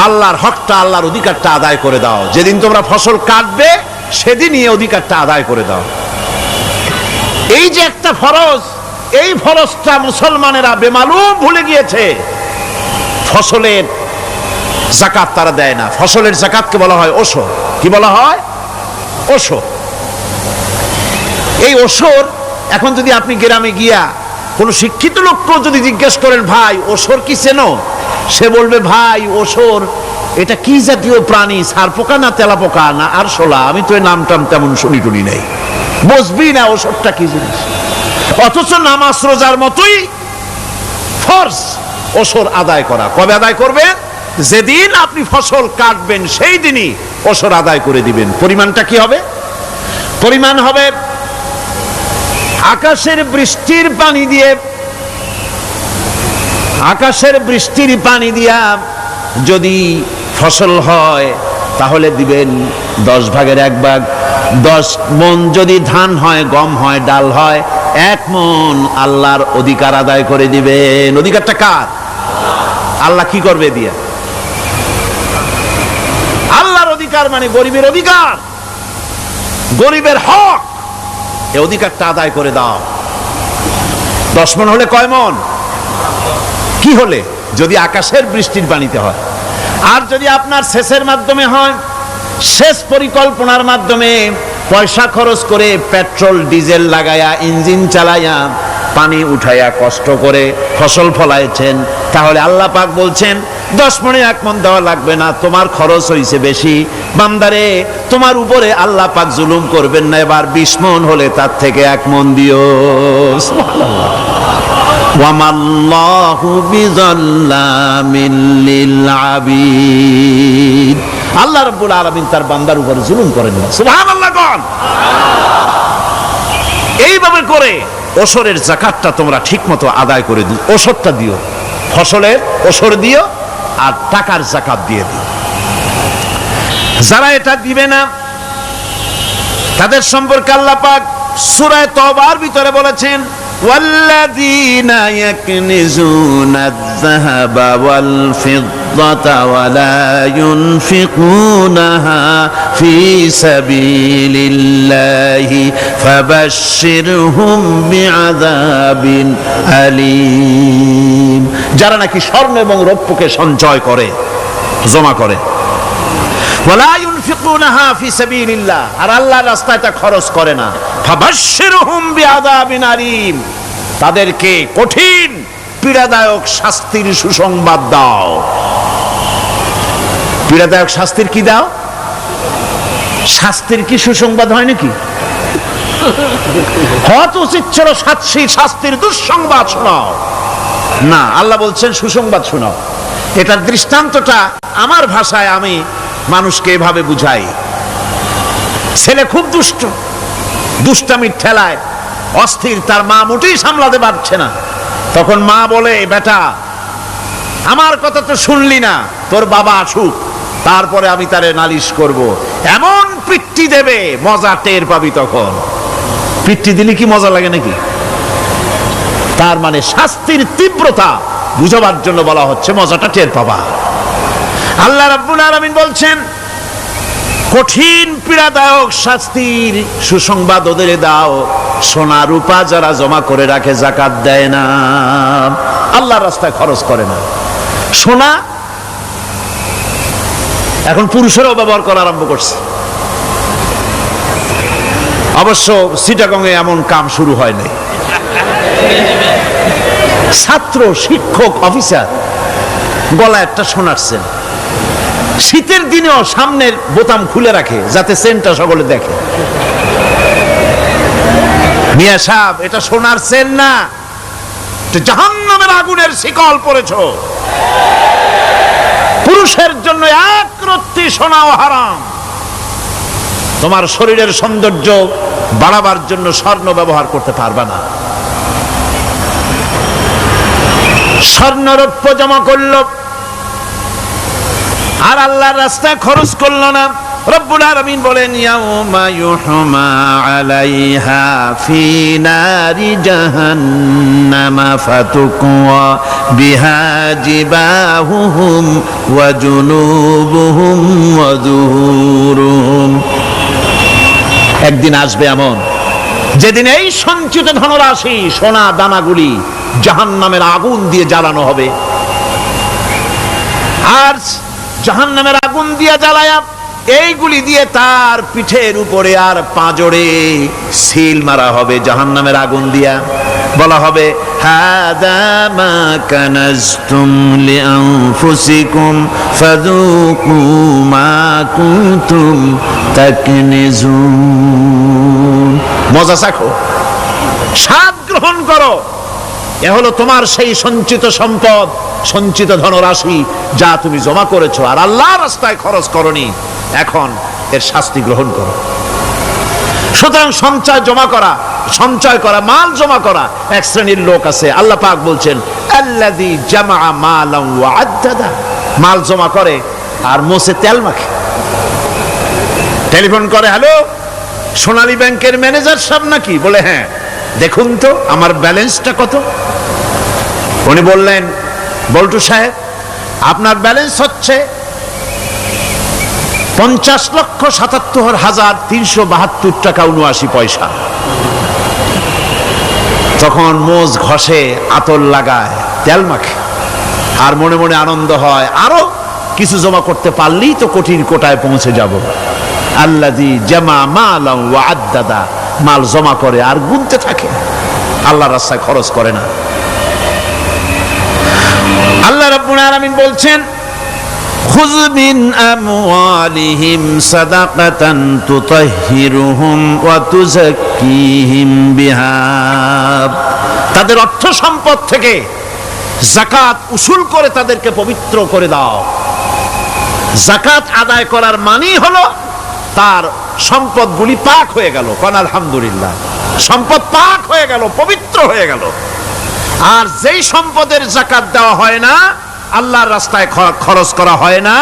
S2: আল্লাহর হকটা, আল্লাহর অধিকারটা আদায় করে দাও। যেদিন তোমরা ফসল কাটবে সেদিনই এই অধিকারটা আদায় করে দাও। এই যে একটা ফরজ, এই ফরজটা মুসলমানেরা বেমালুম ভুলে গিয়েছে। ফসলের যাকাত তারা দেয় না। ফসলের যাকাতকে বলা হয় ওশর। কি বলা হয়? ওশর। এই ওশর এখন যদি আপনি গ্রামে গিয়া কোন শিক্ষিত লোককেও যদি জিজ্ঞেস করেন ভাই ওসর কি চেনো, সে বলবে ভাই ওসর এটা কি জাতীয় প্রাণী, সারপোকা না তেলাপোকা না আরশোলা, আমি তো এই নাম টাম তেমন শুনি টুনি নাই, বুঝবি না ওসরটা কি জিনিস। অথচ নামাজ রোজার মতোই ফরজ ওসর আদায় করা। কবে আদায় করবেন? যেদিন আপনি ফসল কাটবেন সেই দিনই ওসর আদায় করে দিবেন। পরিমাণটা কি হবে? পরিমাণ হবে আকাশের বৃষ্টির পানি দিয়ে, আকাশের বৃষ্টির পানি দিয়া যদি ফসল হয় তাহলে দিবেন 10 ভাগের 1 ভাগ। 10 মণ যদি ধান হয়, গম হয়, ডাল হয়, 1 মণ আল্লাহর অধিকার আদায় করে দিবেন। অধিকারটা কার? আল্লাহ কি করবে দিয়া? আল্লাহর অধিকার মানে গরিবের অধিকার, গরিবের হক, এই অধিকারটা আদায় করে দাও। 10 মণ হলে কয় মণ? কি হলে? যদি আকাশের বৃষ্টির পানিতে হয়। আর যদি আপনার সেচের মাধ্যমে হয়, সেচ পরিকল্পনার মাধ্যমে পয়সা খরচ করে পেট্রোল ডিজেল লাগায়া ইঞ্জিন চালাইয়া পানি উঠাইয়া কষ্ট করে ফসল ফলাইছেন, তাহলে আল্লাহ পাক বলছেন 10 মণে 1 মণ দেওয়া লাগবে না, তোমার খরচ হইছে বেশি। বান্দারে তোমার উপরে আল্লাহ পাক জুলুম করবেন না, এবার 20 মণ হলে তার থেকে 1 মণ দিও। সুবহানাল্লাহ। ওয়ামাল্লাহু বিযাল্লামিল লিল আবিদ। আল্লাহ রাব্বুল আলামিন তার বান্দার উপর জুলুম করেন না। সুবহানাল্লাহ কোন। এইভাবে করে ওসরের যাকাতটা তোমরা ঠিকমতো আদায় করে দিও। ওসরটা দিও, ফসলের ওসর দিও আর টাকার যাকাত দিয়ে দিও। যারা এটা দিবে না তাদের সম্পর্কে আল্লাহ পাক সূরা তওবার ভিতরে বলেছেন والذين يكنزون الذهب والفضة ولا ينفقونها في سبيل الله فبشرهم بعذاب أليم। যারা নাকি স্বর্ণ এবং রৌপ্যকে সঞ্চয় করে, জমা করে, ওয়ালা ইউনফিকুনাহা ফি সাবিলিল্লাহ, আর আল্লাহর রাস্তায় তা খরচ করে না, ফাবাশশিরহুম বিআযাবিন আলীম, তাদেরকে কঠিন পীড়াদায়ক শাস্তির সুসংবাদ দাও। পীড়াদায়ক শাস্তির কি দাও? শাস্তির কি সুসংবাদ হয় নাকি? হত উচিত ছিল শাস্তির দুঃসংবাদ শোনাও, না, আল্লাহ বলছেন সুসংবাদ শোনাও। এটার দৃষ্টান্তটা আমার ভাষায় আমি মানুষকে এভাবে বুঝাই। ছেলে খুব দুষ্ট, দুষ্টামির ঠেলায় অস্থির, তার মা মোটেই সামলাতে পারছে না। তখন মা বলে, বেটা আমার কথা তো শুনলি না, তোর বাবা আসুক, তারপরে আমি তারে নালিশ করব। এমন পিট্টি দেবে মজা টের পাবি। তখন পিট্টি দিলে কি মজা লাগে নাকি? তার মানে শাস্তির তীব্রতা বুঝাবার জন্য বলা হচ্ছে, মজাটা টের পাবা। আল্লাহ রাব্বুল আলামিন বলছেন কঠিন পীড়াদায়ক শাস্তির সুসংবাদ ওদের দাও, সোনা রূপা যারা জমা করে রাখে, যাকাত দেয় না, আল্লাহর রাস্তায় খরচ করে না। সোনা এখন পুরুষেরাও ব্যবহার করা আরম্ভ করছে। অবশ্য চিটাগংয়ে এমন কাম শুরু হয় নাই। ছাত্র, শিক্ষক, অফিসার গলায় একটা সোনার চেন, শীতের দিনেও সামনের বোতাম খুলে রাখে যাতে চেনটা সকলে দেখে। মিয়া সাহেব, এটা সোনার চেন না, জাহান্নামের আগুনের শিকল পড়েছো। পুরুষের জন্য এক রত্তি সোনাও হারাম। তোমার শরীরের সৌন্দর্য বাড়াবার জন্য স্বর্ণ ব্যবহার করতে পারবে না। স্বর্ণ রৌপ্য জমা করলো আর আল্লাহর রাস্তায় খরচ করলো না। রব্বুল আলামিন বলেন, ইয়াউমা ইউহমা আলাইহা ফি নারি জাহান্নামা ফাতুকওয়া বিহা জিবাহুহুম ওয়া জুনুবুহুম ওয়া যুহুরুহুম। একদিন আসবে এমন যেদিন এই সঞ্চিত ধনরাশি, সোনা দানাগুলি জাহান্নামের আগুন দিয়ে জ্বালানো হবে। আর জাহান্নামের আগুন দিয়ে জ্বালায়া এইগুলি দিয়ে তার পিঠের উপরে আর পাঁজরে সিল মারা হবে জাহান্নামের আগুন দিয়া। বলা হবে হাদা মা কানাজতুম লিআনফুসিকুম ফাযুকু মা কুনতুম তাকনিজুন। মজা চাখো, স্বাদ গ্রহণ করো, এ হলো তোমার সেই সঞ্চিত সম্পদ, সঞ্চিত ধনরাশি যা তুমি জমা করেছো আর আল্লাহর রাস্তায় খরচ করনি, এখন এর শাস্তি গ্রহণ করো। সুতরাং সঞ্চয় করা, মাল জমা করা এক শ্রেণীর লোক আছে। আল্লাহ পাক বলছেন আল্লাযী জামা মালান ওয়া আদ্দাদা, মাল জমা করে আর মোছে তেল মাখে। টেলিফোন করে, হ্যালো সোনালী ব্যাংকের ম্যানেজার সাহেব নাকি? বলে হ্যাঁ, দেখুন তো আমার ব্যালেন্সটা কত। উনি বললেন, বল্টু সাহেব আপনার ব্যালেন্স হচ্ছে 50,77,372 টাকা 79 পয়সা। তখন মোজ ঘষে, আতর লাগায়, তেল মাখে আর মনে মনে আনন্দ হয়, আরো কিছু জমা করতে পারলেই তো কঠিন কোটায় পৌঁছে যাব। আল্লাযী জামা মালান ওয়া আদ্দাদা, মাল জমা করে আর গুনতে থাকে, আল্লাহর রাস্তায় খরচ করে না। আল্লাহ রাব্বুল আলামিন বলছেন খুয মিন আমওয়ালিহিম সাদাকাতান তুতাহহিরুহুম ওয়া তুযাক্কিহিম বিহা, তাদের অর্থ সম্পদ থেকে যাকাত উসুল করে তাদেরকে পবিত্র করে দাও। যাকাত আদায় করার মানেই হলো তার সম্পদগুলি পাক হয়ে গেল। কোন আলহামদুলিল্লাহ, সম্পদ পাক হয়ে গেল, পবিত্র হয়ে গেল। আর যেই সম্পদের যাকাত দেওয়া হয় না, আল্লাহর রাস্তায় খরচ করা হয় না,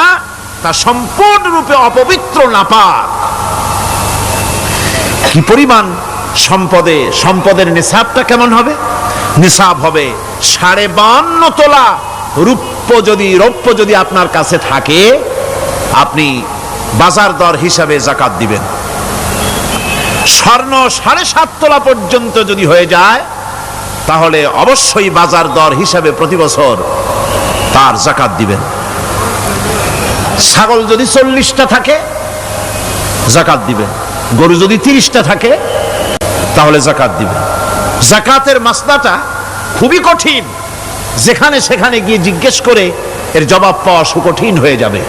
S2: তা সম্পূর্ণরূপে অপবিত্র, নাপাক। কি পরিমাণ সম্পদের নিসাবটা কেমন হবে? নিসাব হবে 52.5 তোলা রৌপ্য যদি আপনার কাছে থাকে, আপনি বাজার দর হিসাবে যাকাত দিবেন। স্বর্ণ 7.5 তোলা পর্যন্ত যদি হয়ে যায়, তাহলে অবশ্যই বাজার দর হিসাবে প্রতি বছর তার যাকাত দিবেন। ছাগল যদি 40টা থাকে যাকাত দিবেন, গরু যদি 30টা থাকে তাহলে যাকাত দিবেন। যাকাতের মাসলাটা খুবই কঠিন, যেখানে সেখানে গিয়ে জিজ্ঞেস করে এর জবাব পাওয়া সুকঠিন হয়ে যাবে।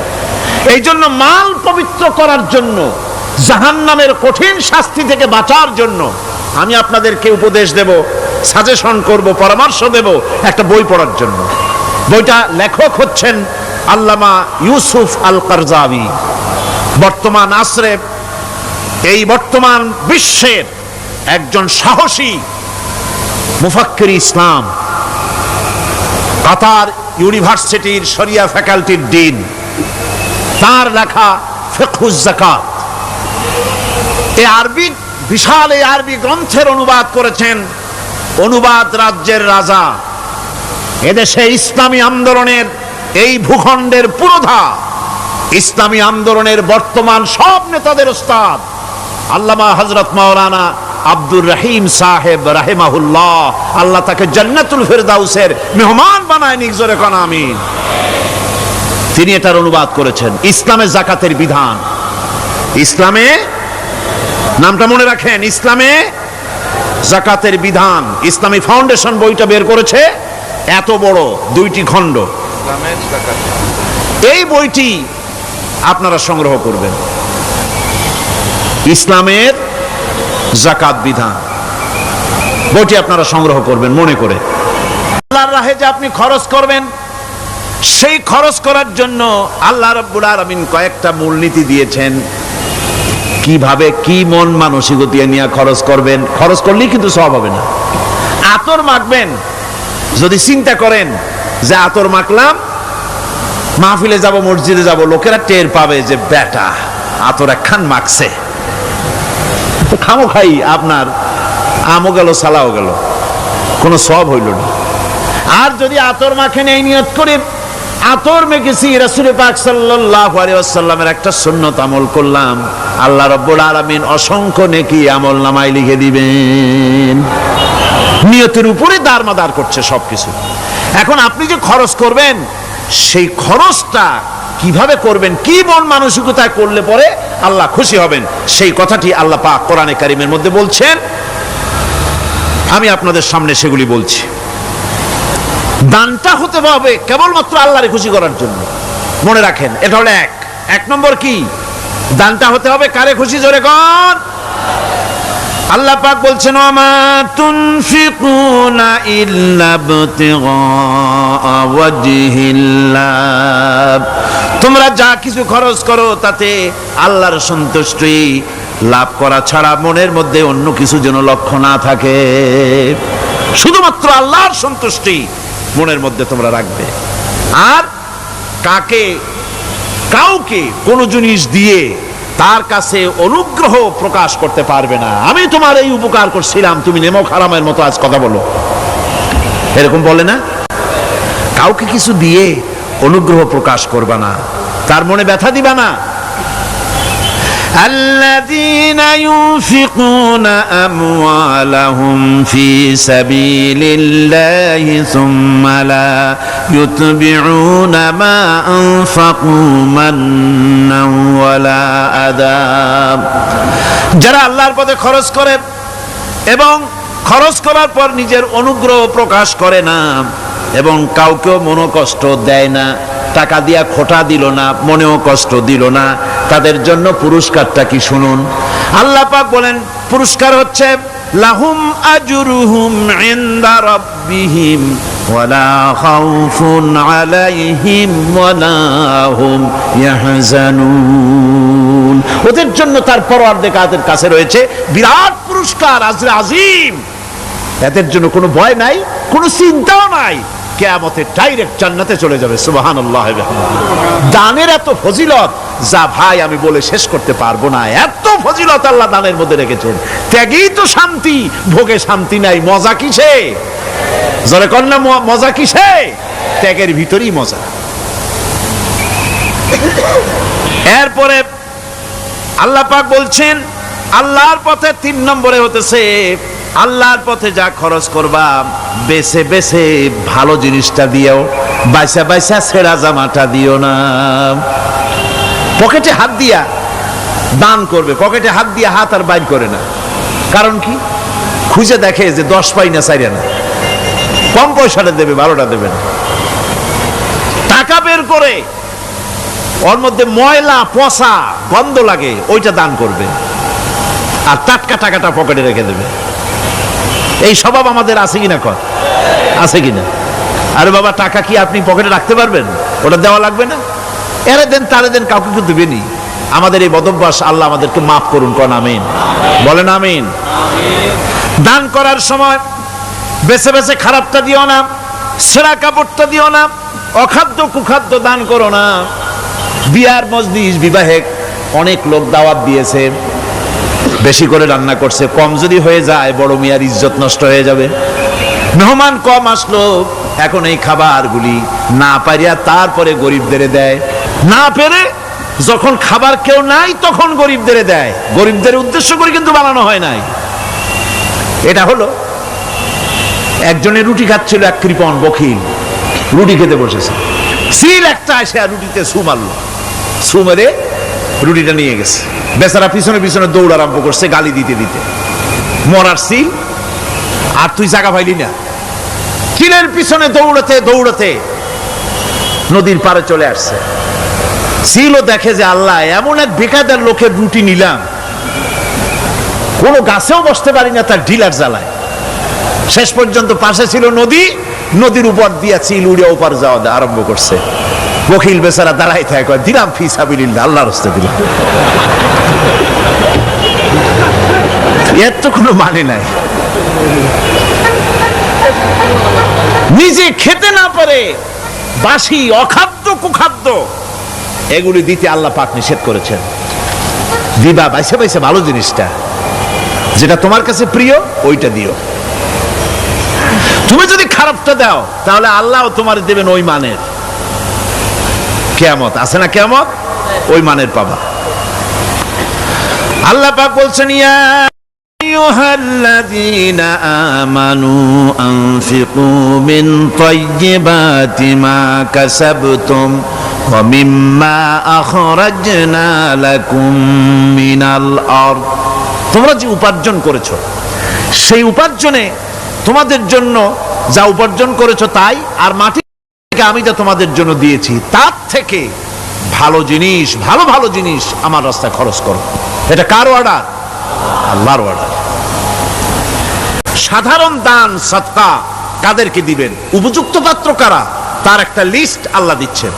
S2: এই জন্য মাল পবিত্র করার জন্য, জাহান্নামের কঠিন শাস্তি থেকে বাঁচার জন্য আমি আপনাদেরকে উপদেশ দেব, সাজেশন করব, পরামর্শ দেব একটা বই পড়ার জন্য। বইটা লেখক হচ্ছেন আল্লামা ইউসুফ আল কারজাবী। বর্তমান আসরে, এই বর্তমান বিশ্বের একজন সাহসী মুফাক্কির ইসলাম, কাতার ইউনিভার্সিটির শরিয়া ফ্যাকাল্টির ডিন। তার লেখা ফিকহুজ যাকাত, বিশাল এই আরবি গ্রন্থের অনুবাদ করেছেন অনুবাদ রাজ্যের রাজা, এদেশে ইসলামী আন্দোলনের, এই ভূখণ্ডের পুরোধা, ইসলামী আন্দোলনের বর্তমান সব নেতাদের ওস্তাদ আল্লামা হযরত মাওলানা আব্দুর রহিম সাহেব রাহিমাহুল্লাহ, আল্লাহ তাকে জান্নাতুল ফেরদাউসের মেহমান বানায় নিক, জোরে কোন আমিন। তিনি এটার অনুবাদ করেছেন ইসলামে যাকাতের বিধান। ইসলামে, নামটা মনে রাখেন, ইসলামে যাকাতের বিধান। ইসলামী ফাউন্ডেশন বইটা বের করেছে, এত বড় 2টি খণ্ড। এই বইটি আপনারা সংগ্রহ করবেন, ইসলামের যাকাত বিধান। বইটি আপনারা সংগ্রহ করবেন মনে করে। আল্লাহর রাহে যে আপনি খরচ করবেন, সেই খরচ করার জন্য আল্লাহ রাব্বুল আলামিন কয়েকটা মূলনীতি দিয়েছেন। কিভাবে, কি মন মানসিকতা নিয়ে খরচ করবেন। খরচ করলেই কিন্তু সওয়াব হবে না। আতর মাখবেন, যদি চিন্তা করেন যে আতর মাখলাম, মাহফিলে যাব, মসজিদে যাব, লোকেরা টের পাবে যে বেটা আতর একখান মাখছে, তো খামো খাই আপনার আমও গেল, সালাও গেল, কোনো সওয়াব হইল না। আর যদি আতর মাখেন এই নিয়ত করে আতর মেখেছি, রাসূল পাক সাল্লাল্লাহু আলাইহি ওয়াসাল্লামের একটা সুন্নাত আমল করলাম, আল্লাহ রাব্বুল আলামিন অসংখ্য নেকি আমল নামায় লিখে দিবেন। নিয়তের উপরে দারমাদার করছে সবকিছু। এখন আপনি যে খরচ করবেন, সেই খরচটা কিভাবে করবেন, কি মন মানসিকতায় করলে পরে আল্লাহ খুশি হবেন, সেই কথাটি আল্লাহ পাক কোরআনে কারীমের মধ্যে বলছেন। আমি আপনাদের সামনে সেগুলি বলছি। দানটা হতে হবে কেবলমাত্র আল্লাহরে খুশি করার জন্য। মনে রাখেন, এটা হলো এক নম্বর। কি দানটা হতে হবে কারে খুশি? জোরে কোন? আল্লাহ পাক বলছেন, ওয়ামা তুনফিকুনা ইল্লা ইবতিগা ওয়াজহিল্লাহ, তোমরা যা কিছু খরচ করো তাতে আল্লাহর সন্তুষ্টি লাভ করা ছাড়া মনের মধ্যে অন্য কিছু যেন লক্ষ্য না থাকে। শুধুমাত্র আল্লাহর সন্তুষ্টি মনের মধ্যে তোমরা রাখবে। আর কাউকে কোন জিনিস দিয়ে তার কাছে অনুগ্রহ প্রকাশ করতে পারবে না। আমি তোমার এই উপকার করছিলাম, তুমি নেমক হারামের মতো আজ কথা বলো, এরকম বলে না? কাউকে কিছু দিয়ে অনুগ্রহ প্রকাশ করবে না, তার মনে ব্যথা দিবা না। الذين ينفقون أموالهم في سبيل الله ثم لا يتبعون ما أنفقوا منا ولا أذى, যারা আল্লাহর পথে খরচ করে এবং খরচ করার পর নিজের অনুগ্রহ প্রকাশ করে না এবং কাউকেও মনোকষ্ট দেয় না, টাকা দিয়া খোটা দিল না, মনেও কষ্ট দিল না, তাদের জন্য পুরস্কারটা কি শুনুন। আল্লাহ পাক বলেন পুরস্কার হচ্ছে লাহুম আজরুহুম ইনদা রাব্বিহিম ওয়ালা খাউফুন আলাইহিম ওয়ালা হুম ইয়াহজানুন, ওদের জন্য তার পরওয়ারদিগারের কাছে রয়েছে বিরাট পুরস্কার, আজরে আজিম। এদের জন্য কোনো ভয় নাই, কোনো চিন্তাও নাই, কিয়ামতে ডাইরেক্ট জান্নাতে চলে যাবে। সুবহানাল্লাহ। দানের এত ফজিলত যা ভাই আমি বলে শেষ করতে পারবো না, এত ফজিলত আল্লাহ দানের মধ্যে রেখেছেন। ত্যাগেই তো শান্তি, ভোগে শান্তি নাই, মজা কিসে? জোরে কন্যা, মজা কিসে? ত্যাগের ভিতরেই মজা। এরপরে আল্লাহ পাক বলছেন আল্লাহর পথে 3 নম্বরে হতেছে আল্লাহর পথে যা খরচ করবা বেছে বেছে ভালো জিনিসটা দিও, বাইসা বাইসা ছেঁড়া জামাটা দিও না। পকেটে হাত দিয়া দান করবে, পকেটে হাত দিয়া হাত আর বাইর করে না। কারণ কি? খুঁজে দেখে যে 10 পাই না 4 আনা, কম পয়সাটা দেবে, 12টা দেবে না। টাকা বের করে ওর মধ্যে ময়লা পচা গন্ধ লাগে, ওইটা দান করবে, আর টাটকা টাকাটা পকেটে রেখে দেবে। এই স্বভাব আমাদের আছে কিনা? কর আছে কিনা? আরে বাবা, টাকা কি আপনি পকেটে রাখতে পারবেন? ওটা দেওয়া লাগবে না, এরে দেন তারে দেন, কাউকে কিন্তু দেবেনি। আমাদের এই বদভ্যাস আল্লাহ আমাদেরকে মাফ করুন, কোন আমিন বলেন। আমিন। দান করার সময় বেছে বেছে খারাপটা দিও না, ছেঁড়া কাপড়টা দিও না, অখাদ্য কুখাদ্য দান করো না। বিয়ার মজলিস, বিবাহে অনেক লোক দাওয়াত দিয়েছে, বেশি করে রান্না করছে, কম যদি হয়ে যায় বড় মিয়ার ইজ্জত নষ্ট হয়ে যাবে। মেহমান কম আসলো, এখন এই খাবারগুলি না পারিয়া তারপরে গরিবদের দেয়, না পেরে যখন খাবার কেউ নাই তখন গরিবদের দেয়। গরিবদের উদ্দেশ্য করে কিন্তু বানানো হয় নাই। এটা হলো একজনের রুটি খাচ্ছিল, এক কৃপণ বখিল রুটি খেতে বসেছে, সিল একটা এসে রুটিতে সু মারলো, সু মেরে রুটিটা নিয়ে গেছে। বেচারা পিছনে পিছনে দৌড় আরম্ভ করছে, গালি দিতে দিতে। মরার সিল, আর তুই জায়গা পাইলি না। চিলের পিছনে দৌড়াতে দৌড়াতে নদীর পারে চলে আসছে। সিলও দেখে যে আল্লাহ, এমন এক বেকায়দার লোকের রুটি নিলাম, কোনো গাছেও বসতে পারি না তার ঢিলার জ্বালায়। শেষ পর্যন্ত পাশে ছিল নদী, নদীর উপর দিয়া চিল উড়ে ওপার যাওয়া আরম্ভ করছে। বখিল বেচারা দাঁড়াই থাকে, দিলাম ফি সাবিলিল্লাহ, আল্লাহর রাস্তায় দিলাম। এর তো কোনো মানে নাই। নিজে খেতে না পারে বাসি অখাদ্য কুখাদ্য এগুলি দিতে আল্লাহ পাক নিষেধ করেছেন। দিবা বাইসে বাইসে ভালো জিনিসটা, যেটা তোমার কাছে প্রিয় ওইটা দিও। তুমি যদি খারাপটা দাও তাহলে আল্লাহ তোমার দেবেন ওই মানের। কিয়ামত আছে না, কিয়ামত ওই মানের পাবা। আল্লাহ পাক বলছেন, ইয়া আইয়ুহাল্লাযীনা আমানু আনফিকু মিন তাইয়্যিবাতি মা কাসাবতুম ওয়া মিম্মা আখরাজনা লাকুম মিনাল আরদ। তোমরা যে উপার্জন করেছো সেই উপার্জনে তোমাদের জন্য যা উপার্জন করেছো তাই, আর মাটি থেকে আমি যা তোমাদের জন্য দিয়েছি তার থেকে ভালো জিনিস, ভালো ভালো জিনিস আমার রাস্তায় খরচ করো। এটা কার অর্ডার? আল্লাহর অর্ডার। সাধারণ দান সাদকা কাদেরকে দিবেন, উপযুক্ত পাত্র কারা, তার একটা লিস্ট আল্লাহ দিচ্ছেন।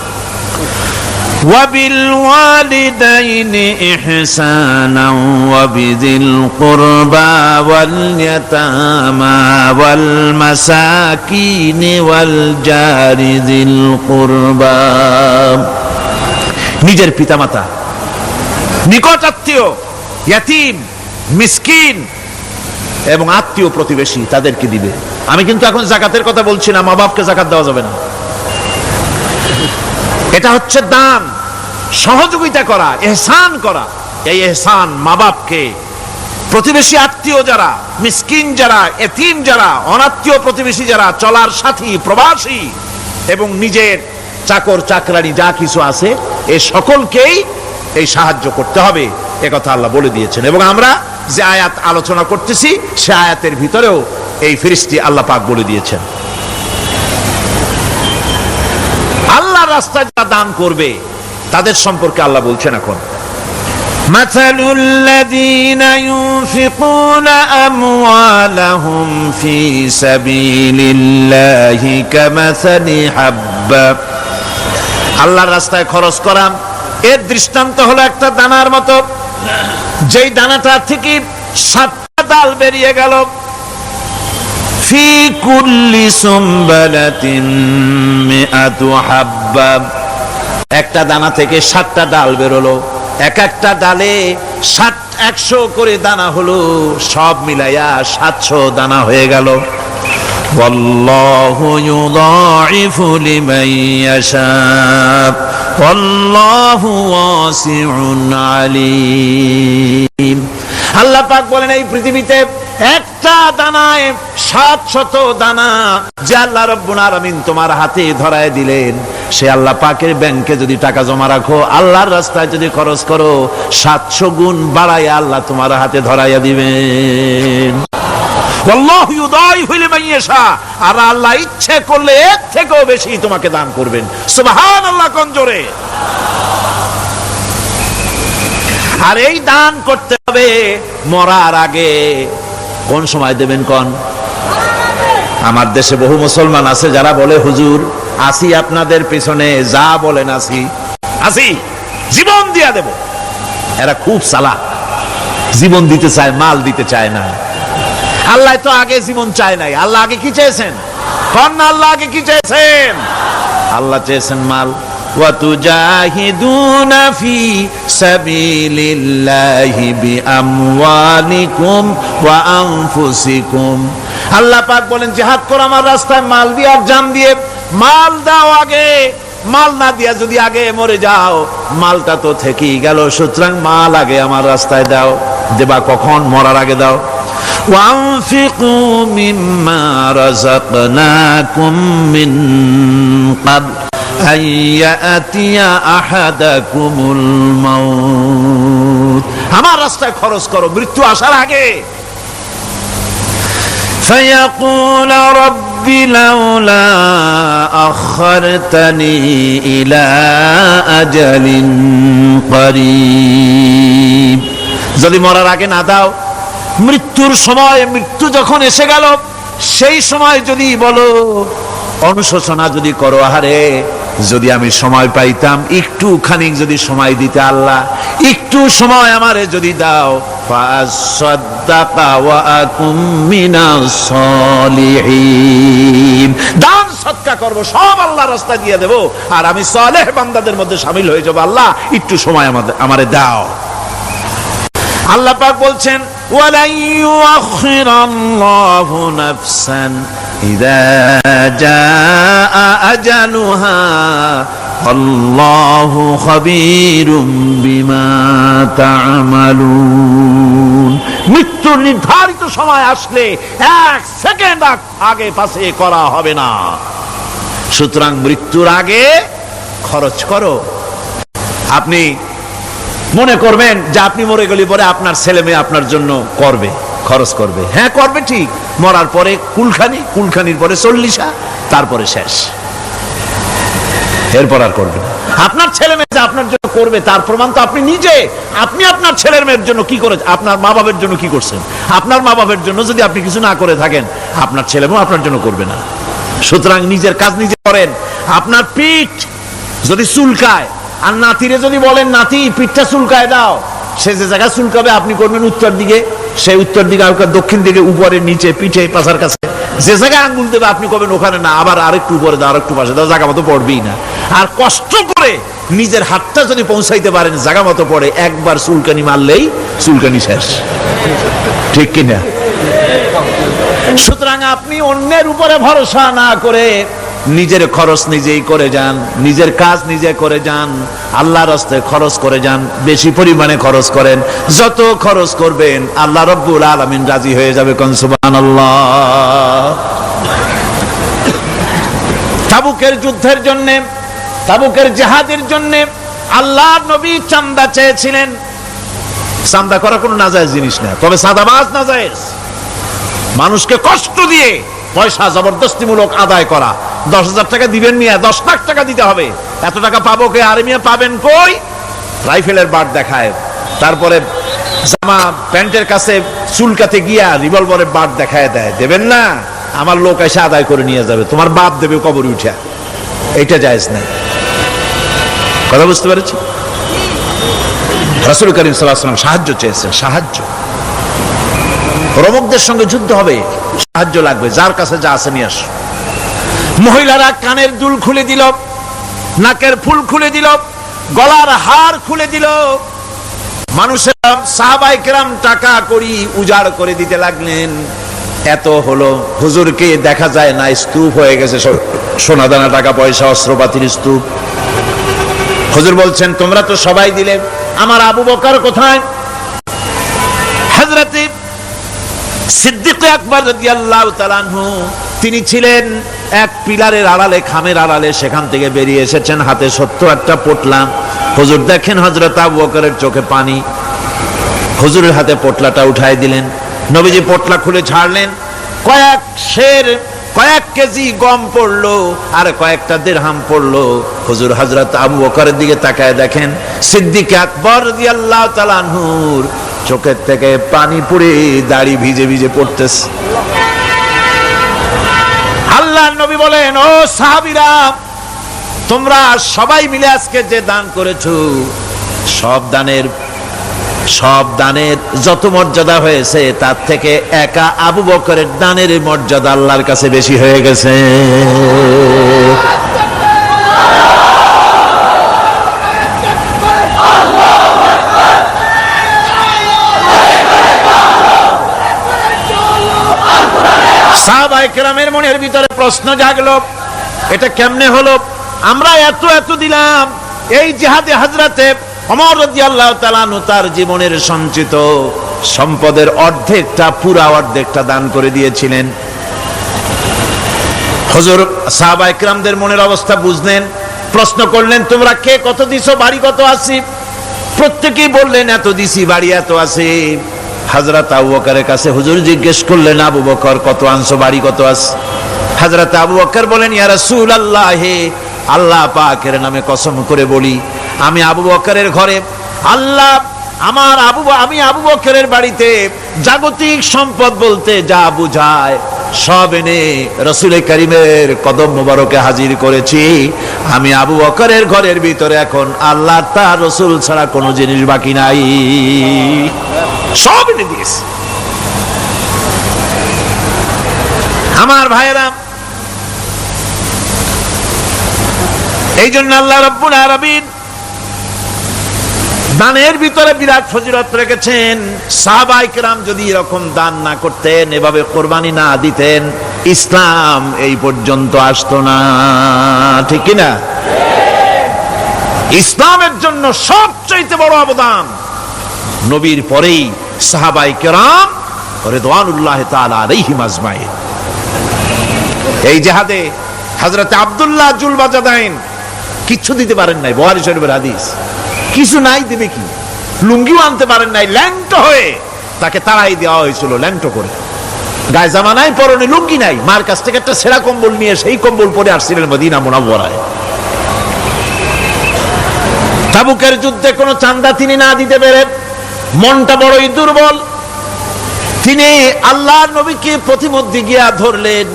S2: وبالوالدين إحسانا وبذي القربى واليتامى والمساكين والجار ذي القربى। নিজের পিতামাতা, নিকট আত্মীয়, ইয়াতিম, মিসকিন এবং আত্মীয় প্রতিবেশী তাদেরকে দিবে। আমি কিন্তু এখন যাকাতের কথা বলছি না, মা বাপকে যাকাত দেওয়া যাবে না। এটা হচ্ছে দান, সহযোগিতা করা, ইহসান করা। এই ইহসান মা বাপকে, প্রতিবেশী আত্মীয় যারা, মিসকিন যারা, এতিম যারা, অনাত্মীয় প্রতিবেশী যারা, চলার সাথী, প্রবাসী এবং নিজের চাকর চাকরানি যা কিছু আছে, এই সকলকেই এই সাহায্য করতে হবে, একথা আল্লাহ বলে দিয়েছেন। এবং আমরা যে আয়াত আলোচনা করতেছি সে আয়াতের ভিতরেও এই ফেরেশতা আল্লাহ পাক বলে দিয়েছেন। আল্লাহর রাস্তায় যারা দান করবে তাদের সম্পর্কে আল্লাহ বলছেন এখন, মাসালুল লাযীনা ইউনফিকুনা আমওয়ালাহুম ফি সাবিলিল্লাহি কামাসালি হাব্বা। আল্লাহর রাস্তায় খরচ করা এর দৃষ্টান্ত হলো একটা দানার মতো, যেই দানাটা থেকে 7টা ডাল বেরিয়ে গেল। ফি কুল্লি সুমবালাতিন মিআতু হাব্বা, একটা দানা থেকে 7টা ডাল বেরোলো, এক একটা ডালে 100 করে দানা হলো, সব মিলাইয়া 700 দানা হয়ে গেল। ওয়াল্লাহু ইউদাইফু লিমান ইয়াশা ওয়াল্লাহু ওয়াসিউন আলিম। আল্লাহ পাক বলেন এই পৃথিবীতে একটা দানায় 700 দানা যে আল্লাহ রাব্বুল আলামিন তোমার হাতে ধরায় দিলেন, সে আল্লাহ পাকের ব্যাংকে যদি টাকা জমা রাখো, আল্লাহর রাস্তায় যদি খরচ করো, 700 গুণ বাড়াইয়া আল্লাহ তোমার হাতে ধরাইয়া দিবেন। আল্লাহু ইউদাইফু লিমান ইয়াশা, আর আল্লাহ ইচ্ছে করলে এর থেকেও বেশি তোমাকে দান করবেন। সুবহানাল্লাহ, কোন জোরে। আর এই দান করতে হবে মরার আগে। কোন সময় দেবেন কোন? আমার দেশে বহু মুসলমান আছে যারা বলে, হুজুর আসি আপনাদের পিছনে, যা বলেন আসি, জীবন দিয়া দেব। এরা খুব চালাক, জীবন দিতে চায়, মাল দিতে চায় না। আল্লাহ তো আগে জীবন চায় নাই, আল্লাহ আগে কি চেয়েছেন? কোন আল্লাহ আগে কি চেয়েছেন? আল্লাহ চেয়েছেন মাল। وَتُجَاهِدُونَ فِي سَبِيلِ اللَّهِ بِأَمْوَالِكُمْ وَأَنفُسِكُمْ। আল্লাহ পাক বলেন জিহাদ করো আমার রাস্তায় মাল দিয়ে আর জান দিয়ে। মাল দাও আগে, মাল না দিয়া যদি আগে মরে যাও, মালটা তো থেকেই গেল। সুতরাং মাল আগে আমার রাস্তায় দাও। দেবা কখন? মরার আগে দাও। وَأَنفِقُوا مِمَّا رَزَقْنَاكُم مِّن قَبْلِ أَن يَأْتِيَ أَحَدَكُمُ الْمَوْتُ। আমার রাস্তায় খরচ করো মৃত্যু আসার আগে। فَيَقُولَ رَبِّ لَوْلَا أَخَّرْتَنِي إِلَى أَجَلٍ قَرِيبٍ। যদি মরার আগে না দাও, মৃত্যুর সময়, মৃত্যু যখন এসে গেল, সেই সময় যদি বলো, অনুশোচনা যদি করো, আহারে যদি আমি সময় পাইতাম, একটু খানিক যদি সময় দিতে, আল্লাহ একটু সময় আমারে যদি দাও, ফাসাদ্দাকা ওয়া আকুম মিনাস সালিহিন। দান সদকা করব, সব আল্লাহর রাস্তায় দিয়ে দেব, আর আমি সালেহ বান্দাদের মধ্যে শামিল হয়ে যাব। আল্লাহ একটু সময় আমারে দাও। আল্লাহ পাক বলছেন, ওয়ালা ইউআখিরাল্লাহু নাফসান ইযা জাআ আজালুহা আল্লাহু খাবীরুম বিমা তা'মালুন। মৃত্যুর নির্ধারিত সময় আসলে 1 সেকেন্ড আগে পাশে করা হবে না। সুতরাং মৃত্যুর আগে খরচ করো। আপনি মনে করবেন যে আপনি মরে গেলে পরে আপনার ছেলে মেয়ে আপনার জন্য করবে, খরচ করবে। হ্যাঁ করবে ঠিক, মরার পরে কুলখানি, কুলখানির পরে 40, তারপরে শেষ, এরপর আর করবে না। আপনার ছেলে মেয়ে যে আপনার জন্য করবে তার প্রমাণ তো আপনি নিজে। আপনি আপনার ছেলের মেয়ের জন্য কি করে, আপনার মা বাবার জন্য কি করছেন? আপনার মা বাবার জন্য যদি আপনি কিছু না করে থাকেন, আপনার ছেলে মেয়ে আপনার জন্য করবে না। সুতরাং নিজের কাজ নিজে করেন। আপনার পিঠ যদি চুলকায় আর নাতিরে যদি বলেন নাতি পিঠটা চুলকায় দাও, সে যে জায়গায় চুলকাবে আপনি করবেন উত্তর দিকে, সেই উত্তর দিকে দক্ষিণ দিকে, উপরে নিচে, পিঠে, পাছার কাছে, যে জায়গায় আঙ্গুল দেবে আপনি করবেন ওখানে না, আবার আরেকটু উপরে দাও, আরেকটু পাশে দাও, জায়গা মতো পড়বেই না। আর কষ্ট করে নিজের হাতটা যদি পৌঁছাইতে পারেন জায়গা মতো পড়ে, একবার চুলকানি মারলেই চুলকানি শেষ, ঠিক কিনা? সুতরাং আপনি অন্যের উপরে ভরসা না করে নিজের খরচ নিজেই করে যান, নিজের কাজ নিজে করে যান, আল্লাহর রাস্তায় খরচ করে যান, বেশি পরিমাণে খরচ করেন। যত খরচ করবেন আল্লাহ রাব্বুল আলামিন রাজি হয়ে যাবে। কোন সুবহানাল্লাহ। তাবুকের যুদ্ধের জন্য, তাবুকের জিহাদের জন্য আল্লাহর নবী চাঁদা চেয়েছিলেন। চাঁদা করা কোনো নাজায়েজ জিনিস না, তবে সাদাবাজ নাজায়েজ। মানুষকে কষ্ট দিয়ে পয়সা জবরদস্তিমূলক আদায় করা। 10,000 টাকা দিবেন মিয়া, 10 লাখ টাকা দিতে হবে, এত টাকা পাবো কে? আরে মিয়া পাবেন কই? রাইফেলের বাট দেখায়, তারপরে জামা প্যান্টের কাছে চুলকাতে গিয়া রিভলভারের বাট দেখায় দেয়। দেবেন না, আমার লোক এসে আদায় করে নিয়ে যাবে, তোমার বাপ দেবে কবরে উঠা। এটা জায়েজ নাই। কথা বুঝতে পেরেছি? রাসূল করিম সাল্লাল্লাহু আলাইহি ওয়াসাল্লাম সাহায্য চেয়েছেন, সাহায্য। রোমকদের সঙ্গে যুদ্ধ হবে, সাহায্য লাগবে, যার কাছে যা আছে নিয়ে আস। মহিলারা কানের দুল খুলে দিল, নাকের ফুল খুলে দিল, গলার হার খুলে দিল। মানুষেরা সাহাবায়ে কেরাম টাকা করি উজাড় করে দিতে লাগলেন। এত হলো, হুজুরকে দেখা যায় না, স্তূপ হয়ে গেছে, সোনাদানা টাকা পয়সা অস্ত্রপাতির স্তূপ। হুজুর বলছেন তোমরা তো সবাই দিলে, আমার আবু বকর কোথায়? হযরত সিদ্দিক আকবর রাদিয়াল্লাহু তাআলা আনহু, তিনি ছিলেন এক পিলারের আড়ালে, খামের আড়ালে, সেখান থেকে বেরিয়ে এসেছেন, হাতে 70টা পোটলা। হুজুর দেখেন হযরত আবু বকরের চোখে পানি, হুজুরের হাতে পোটলাটা উঠাই দিলেন। নবীজি পোটলা খুলে ছাড়লেন, কয়েক সের, কয়েক কেজি গম পড়লো আর কয়েকটা দিরহাম পড়লো। হুজুর হযরত আবু বকরের দিকে তাকায় দেখেন সিদ্দিক আকবর রাদিয়াল্লাহু তাআলা আনহুর চোখের থেকে পানি পড়ে দাড়ি ভিজে ভিজে পড়তেছে। আল্লাহর নবী বলেন, ও সাহাবীরা, তোমরা সবাই মিলে আজকে যে দান করেছো, সব দানের যত মর্যাদা হয়েছে তার থেকে একা আবু বকরের দানের মর্যাদা আল্লাহর কাছে বেশি হয়ে গেছে। সাহাবায়ে কেরামের মনের ভিতরে প্রশ্ন জাগলো, এটা কেমনে হলো? আমরা এত এত দিলাম। এই জিহাদে হযরতে ওমর রাদিয়াল্লাহু তাআলা আনহু তার জীবনের সঞ্চিত সম্পদের অর্ধেকটা, পুরা অর্ধেকটা দান করে দিয়েছিলেন। হুজুর সাহাবায়ে কেরামদের মনের অবস্থা বুঝলেন, প্রশ্ন করলেন তোমরা কে কত দিছো, বাড়ি কত আছে? প্রত্যেকেই বললেন এত দিছি, বাড়ি এত আছে। হযরত আবু বকরের কাছে হুজুর জিজ্ঞেস করলেন, আবু বকর কত আনছো, বাড়ি কত আছে? হযরত আবু বকর বলেন, ইয়া রাসূলুল্লাহ, আল্লাহ পাকের নামে কসম করে বলি, আমি আবু বকরের ঘরে আল্লাহ আমি আবু বকরের বাড়িতে জাগতিক সম্পদ বলতে যা বুঝায় সব এনে রাসূল কারীমের কদম মোবারকে হাজির করেছি। আমি আবু বকরের ঘরের ভিতরে এখন আল্লাহ তার রাসূল ছাড়া কোনো জিনিস বাকি নাই, সব এনে দিয়েছি। আমার ভাইয়েরা, এই জন্য আল্লাহ রাব্বুল আলামিন দানের ভিতরে বিরাট ফজিলত রেখেছেন। সাহাবায়ে কেরাম যদি এরকম দান না করতেন, এভাবে কোরবানি না দিতেন, ইসলাম এই পর্যন্ত আসতো না, ঠিক কি না? ইসলামের জন্য সবচেয়ে বড় অবদান নবীর পরেই সাহাবায়ে কেরাম রিদওয়ানুল্লাহি তাআলা আলাইহিম আজমাইন। এই জিহাদে হযরত আব্দুল্লাহ জুলবাজাদাইন কিচ্ছু দিতে পারেন নাই, বুখারী শরীফের হাদিস। কিছু নাই, দেবে কি? লুঙ্গিও আনতে পারেন নাই, ল্যাংটা হয়ে তাকে তাড়াই দেওয়া হয়েছিল ল্যাংটো করে, গায়ে জামা নাই, পরনে লুঙ্গি নাই, মার কাছ থেকে একটা ছেঁড়া কম্বল নিয়ে সেই কম্বল পরে আসছিলেন মদিনা মুনাওয়ারায়। তাবুকের যুদ্ধে কোনো চাঁদা তিনি না দিতে পেরে মনটা বড়ই দুর্বল, তিনি আল্লাহর নবীকে প্রতিমধ্যে গিয়া ধরলেন,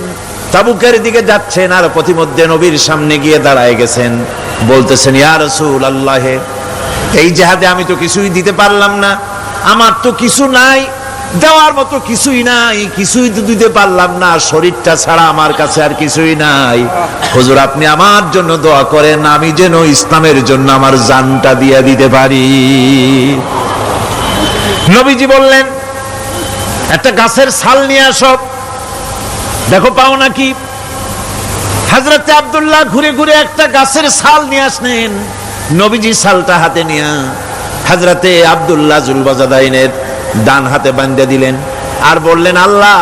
S2: তাবুকের দিকে যাচ্ছেন আর প্রতিমধ্যে নবীর সামনে গিয়ে দাঁড়ায় গেছেন, বলতেছেন ইয়া রাসূলুল্লাহ, এই জিহাদে আমি তো কিছুই দিতে পারলাম না, আমার তো কিছু নাই, দেওয়ার মতো কিছুই নাই, কিছুই তো দিতে পারলাম না, শরীরটা ছাড়া আমার কাছে আর কিছুই নাই, হুজুর আপনি আমার জন্য দোয়া করেন, আমি যেন ইসলামের জন্য আমার জানটা দিয়ে দিতে পারি। নবীজি বললেন একটা গাছের ছাল নিয়ে আসো, দেখো পাও নাকি। হযরত আব্দুল্লাহ ঘুরে ঘুরে একটা গাছের ছাল নিয়ে আসলেন, নবীজি ছালটা হাতে নিয়ে হযরতে আব্দুল্লাহ জুলবাজাদাইনের ডান হাতে বাঁধে দিলেন আর বললেন, আল্লাহ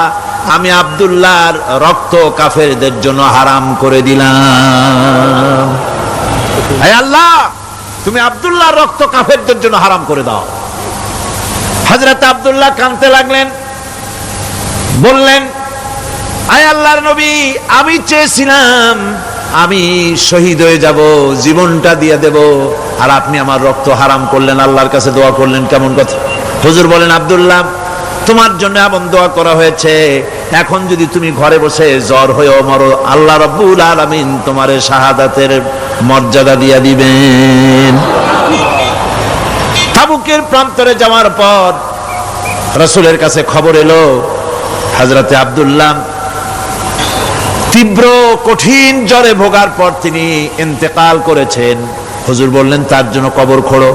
S2: আমি আব্দুল্লাহর রক্ত কাফেরদের জন্য হারাম করে দিলাম, হে আল্লাহ তুমি আব্দুল্লাহর রক্ত কাফেরদের জন্য হারাম করে দাও। হযরত আব্দুল্লাহ কাঁদতে লাগলেন, বললেন আয় আল্লাহর নবী, আমি চেয়েছিলাম আমি শহীদ হয়ে যাব, জীবনটা দিয়ে দেব, আর আপনি আমার রক্ত হারাম করলেন, আল্লাহর কাছে দোয়া করলেন, কেমন কথা। হুজুর বলেন, আব্দুল্লাহ তোমার জন্য এমন দোয়া করা হয়েছে, এখন যদি তুমি ঘরে বসে জ্বর হয়ে মরো, আল্লাহ রাব্বুল আলামিন তোমার শাহাদাতের মর্যাদা দিয়ে দিবেন। তাবুকের প্রান্তরে যাওয়ার পর রাসূলের কাছে খবর এলো হযরতে আব্দুল্লাহ তীব্র কঠিন জ্বরে ভোগার পর তিনি ইন্তেকাল করেছেন। হুজুর বললেন তার জন্য কবর খোঁড়ো।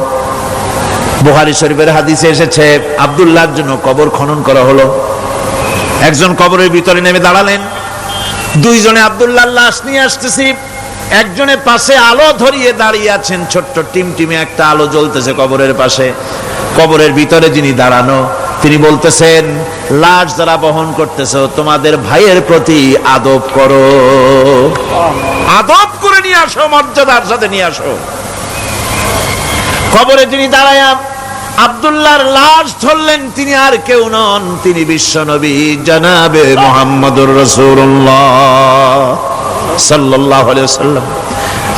S2: বুখারী শরীফের হাদিসে এসেছে আব্দুল্লাহর জন্য কবর খনন করা হলো। একজন কবরের ভিতরে নেমে দাঁড়ালেন, দুইজনে আব্দুল্লাহর লাশ নিয়ে আসতেছি, একজনের পাশে আলো ধরিয়ে দাঁড়িয়ে আছেন, ছোট্ট টিমটিমে একটা আলো জ্বলতেছে কবরের পাশে। কবরের ভিতরে যিনি দাঁড়ানো তিনি বলতেছেন, লাশ যারা বহন করতেছো তোমাদের ভাইয়ের প্রতি আদব করো, আদব করে নিয়ে আসো, মর্যাদার সাথে নিয়ে আসো। কবরে যিনি দাঁড়ায়া আব্দুল্লাহর লাশ ধরলেন তিনি আর কেউ নন, তিনি বিশ্বনবী জনাবে মুহাম্মদুর রাসূলুল্লাহ সাল্লাল্লাহু আলাইহি ওয়াসাল্লাম।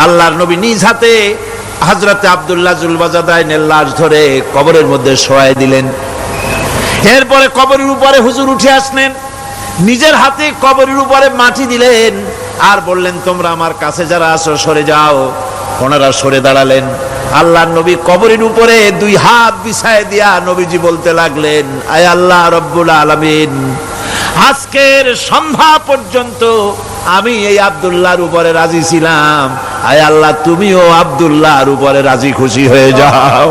S2: আল্লাহর নবী নিজ হাতে হযরত আব্দুল্লাহ জুলবাজাদাইনের লাশ ধরে কবরের মধ্যে শোয়াই দিলেন। এরপরে কবরের উপরে হুজুর উঠে আসলেন, নিজের হাতে কবরের উপরে মাটি দিলেন আর বললেন, তোমরা আমার কাছে যারা আছো সরে যাও। ওনারা সরে দাঁড়ালেন। আল্লাহর নবী কবরের উপরে দুই হাত বিছায় দিয়া নবীজি বলতে লাগলেন, আয় আল্লাহ রব্বুল আলামিন, আজকের সন্ধ্যা পর্যন্ত আমি এই আব্দুল্লাহর উপরে রাজি ছিলাম, আয় আল্লাহ তুমিও আব্দুল্লাহর উপরে রাজি খুশি হয়ে যাও।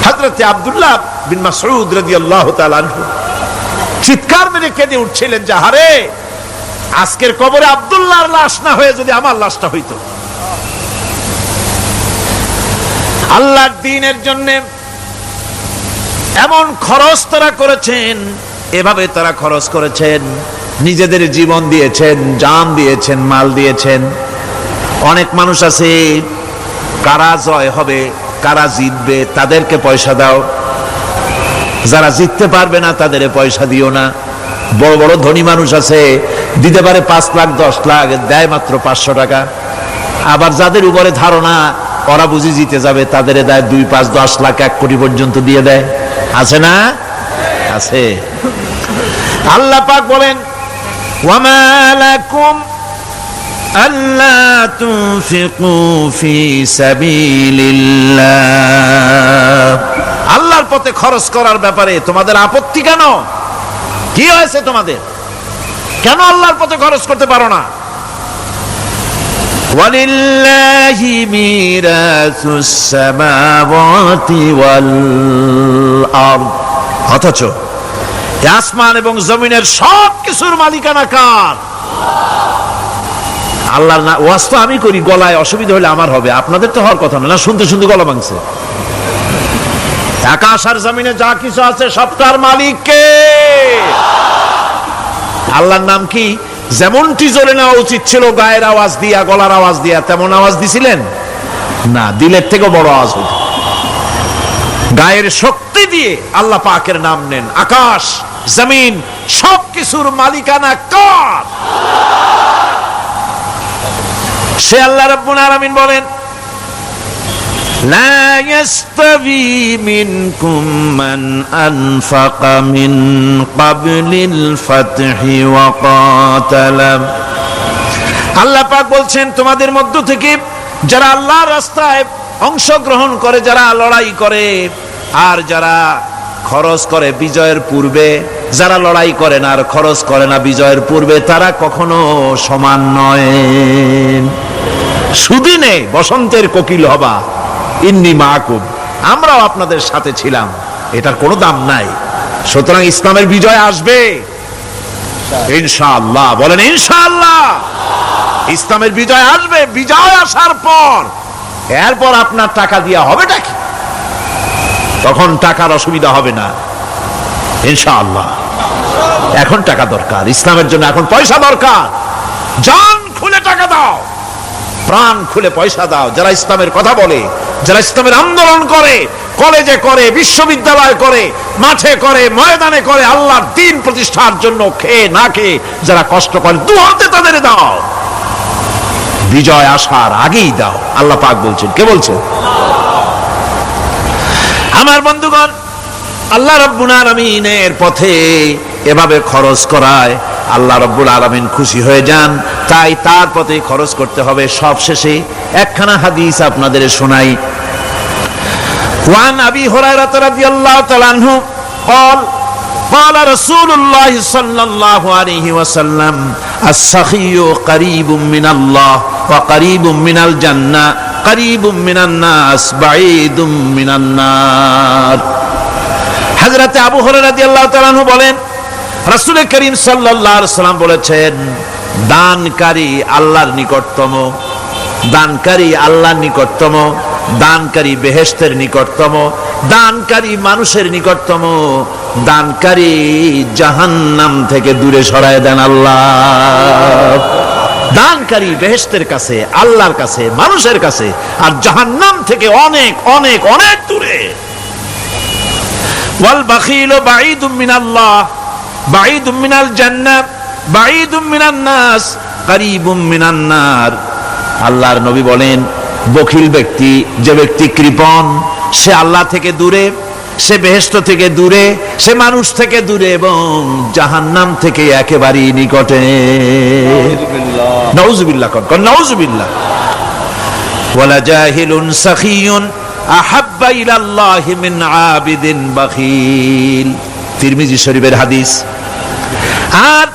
S2: হযরত আব্দুল্লাহ বিন মাসউদ রাদিয়াল্লাহু তাআলা আনহু চিৎকার মেরে কেঁদে উঠছিলেন যে হারে, আজকের কবরে আব্দুল্লাহর লাশ না হয়ে যদি আমার লাশটা হইতো। আল্লাহর দ্বীনের জন্য এমন খরচ তারা করেছেন, এভাবে তারা খরচ করেছেন, নিজেদের জীবন দিয়েছেন, জান দিয়েছেন, মাল দিয়েছেন। অনেক মানুষ আছে কারা জয় হবে, কারা জিতবে তাদেরকে পয়সা দাও, যারা জিততে পারবে না তাদের পয়সা দিও না। বড় বড় ধনী মানুষ আছে দিতে পারে 5 লাখ 10 লাখ, দেয় মাত্র 500 টাকা। আবার যাদের উপরে ধারণা ওরা বুঝি জিতে যাবে তাদের দেয় 2, 5, 10 লাখ 1 কোটি পর্যন্ত দিয়ে দেয়, আছে না? আছে। আল্লাহ পাক বলেন, ওয়ামা লাকুম আল্লা তুনফিকু ফি সাবিলিল্লাহ, আল্লাহর পথে খরচ করার ব্যাপারে তোমাদের আপত্তি কেন? কি হয়েছে তোমাদের? কেন আল্লাহর পথে খরচ করতে পারো না? ওয়ালিল্লাহি মিরাসুস সামাওয়াতি ওয়াল আরদ, অথচ আসমান এবং জমিনের সব কিছুর মালিকানা কার? আল্লাহর না। ওয়াজ তো আমি করি, গলায় অসুবিধা হলে আমার হবে, আপনাদের তো হওয়ার কথা না। শুনতে শুনতে গলা ভাঙছে। আকাশ আর জমিনে যা কিছু আছে সবটার মালিক কে? আল্লাহর নাম কি? যেমনটি জোরে নেওয়া উচিত ছিল গায়ের আওয়াজ দিয়া, গলার আওয়াজ দিয়া, তেমন আওয়াজ দিছিলেন না, দিলের থেকে বড় আওয়াজ হইত। গায়ের শক্তি দিয়ে আল্লাহ পাকের নাম নেন। আকাশ জমিন সবকিছুর মালিকানা কার? সে আল্লাহ রাব্বুল আলামিন বলেন, লা ইয়াস্তাবি মিনকুম মান আনফাকা মিন ক্বাবলিল ফাতহি ওয়া ক্বাতালা। আল্লাহ পাক বলছেন, তোমাদের মধ্য থেকে যারা আল্লাহর রাস্তায় অংশগ্রহণ করে, যারা লড়াই করে, আর যারা খরচ করে বিজয়ের পূর্বে, যারা লড়াই করে না আর খরচ করে না বিজয়ের পূর্বে, তারা কখনো সমান নয়। সুদিনে বসন্তের কোকিল হবা, ইন্নী মাকুম, আমরাও আপনাদের সাথে ছিলাম, এটার কোনো দাম নাই। সুতরাং ইসলামের বিজয় আসবে ইনশাআল্লাহ। বলেন ইনশাআল্লাহ। ইসলামের বিজয় আসবে। বিজয় আসার পর এরপর আপনার টাকা দিয়া হবেটা কি? তখন টাকার অসুবিধা হবে না ইনশাআল্লাহ। এখন টাকা দরকার, ইসলামের জন্য এখন পয়সা দরকার। জান খুলে টাকা দাও, প্রাণ খুলে পয়সা দাও। যারা ইসলামের কথা বলে, যারা ইসলামের আন্দোলন করে, কলেজে করে, বিশ্ববিদ্যালয় করে, মাঠে করে, ময়দানে করে, আল্লাহর দ্বীন প্রতিষ্ঠার জন্য খেয়ে না খেয়ে যারা কষ্ট করে, দু হাতে তাদের দাও। বিজয় আসার আগেই দাও। আল্লাহ পাক বলছেন। কে বলছেন? আমার বন্ধুগণ, আল্লাহ রাব্বুল আলামিনের পথে এভাবে খরচ করায় আল্লাহ রাব্বুল আলামিন খুশি হয়ে যান, তাই তার পথে খরচ করতে হবে। সবশেষে একখানা হাদিস আপনাদের শোনাই। ওয়ান আবি হুরায়রা রাদিয়াল্লাহু তাআলা আনহু قال قال رسول الله صلى الله عليه وسلم السخي قريب من الله وقريب من الجنة قريب من الناس بعيد من النار। হযরত আবু হুরায়রা রাদিয়াল্লাহু তাআলা আনহু বলেন, রাসূল করিম সাল্লাল্লাহু আলাইহি ওয়াসাল্লাম বলেছেন, দানকারী আল্লাহর নিকটতম, দানকারী আল্লাহর নিকটতম, দানকারী বেহেশতের নিকটতম, দানকারী মানুষের নিকটতম, দানকারী জাহান্নাম থেকে দূরে সরায় দেন আল্লাহ। দানকারী বেহেশতের কাছে, আল্লাহর কাছে, মানুষের কাছে, আর জাহান্নাম থেকে অনেক অনেক অনেক দূরে। ওয়াল বাখিলু বাঈদুম মিনাল্লাহ বাঈদুম মিনাল জান্নাহ বাঈদুম মিনান নাস কারীবুম মিনান নার। আল্লাহর নবী বলেন, বখিল ব্যক্তি, যে ব্যক্তি কৃপণ, সে আল্লাহ থেকে দূরে, সে বেহেশত থেকে দূরে, সে মানুষ থেকে দূরে এবং জাহান্নাম থেকে একেবারেই নিকটে। নাউযুবিল্লাহ কোন নাউযুবিল্লাহ। ওয়ালা জাহিলুন সাখিয়ুন আহাব্বা ইলাল্লাহি মিন আবিদিন বাখিল। তিরমিজি শরীফের হাদিস। আর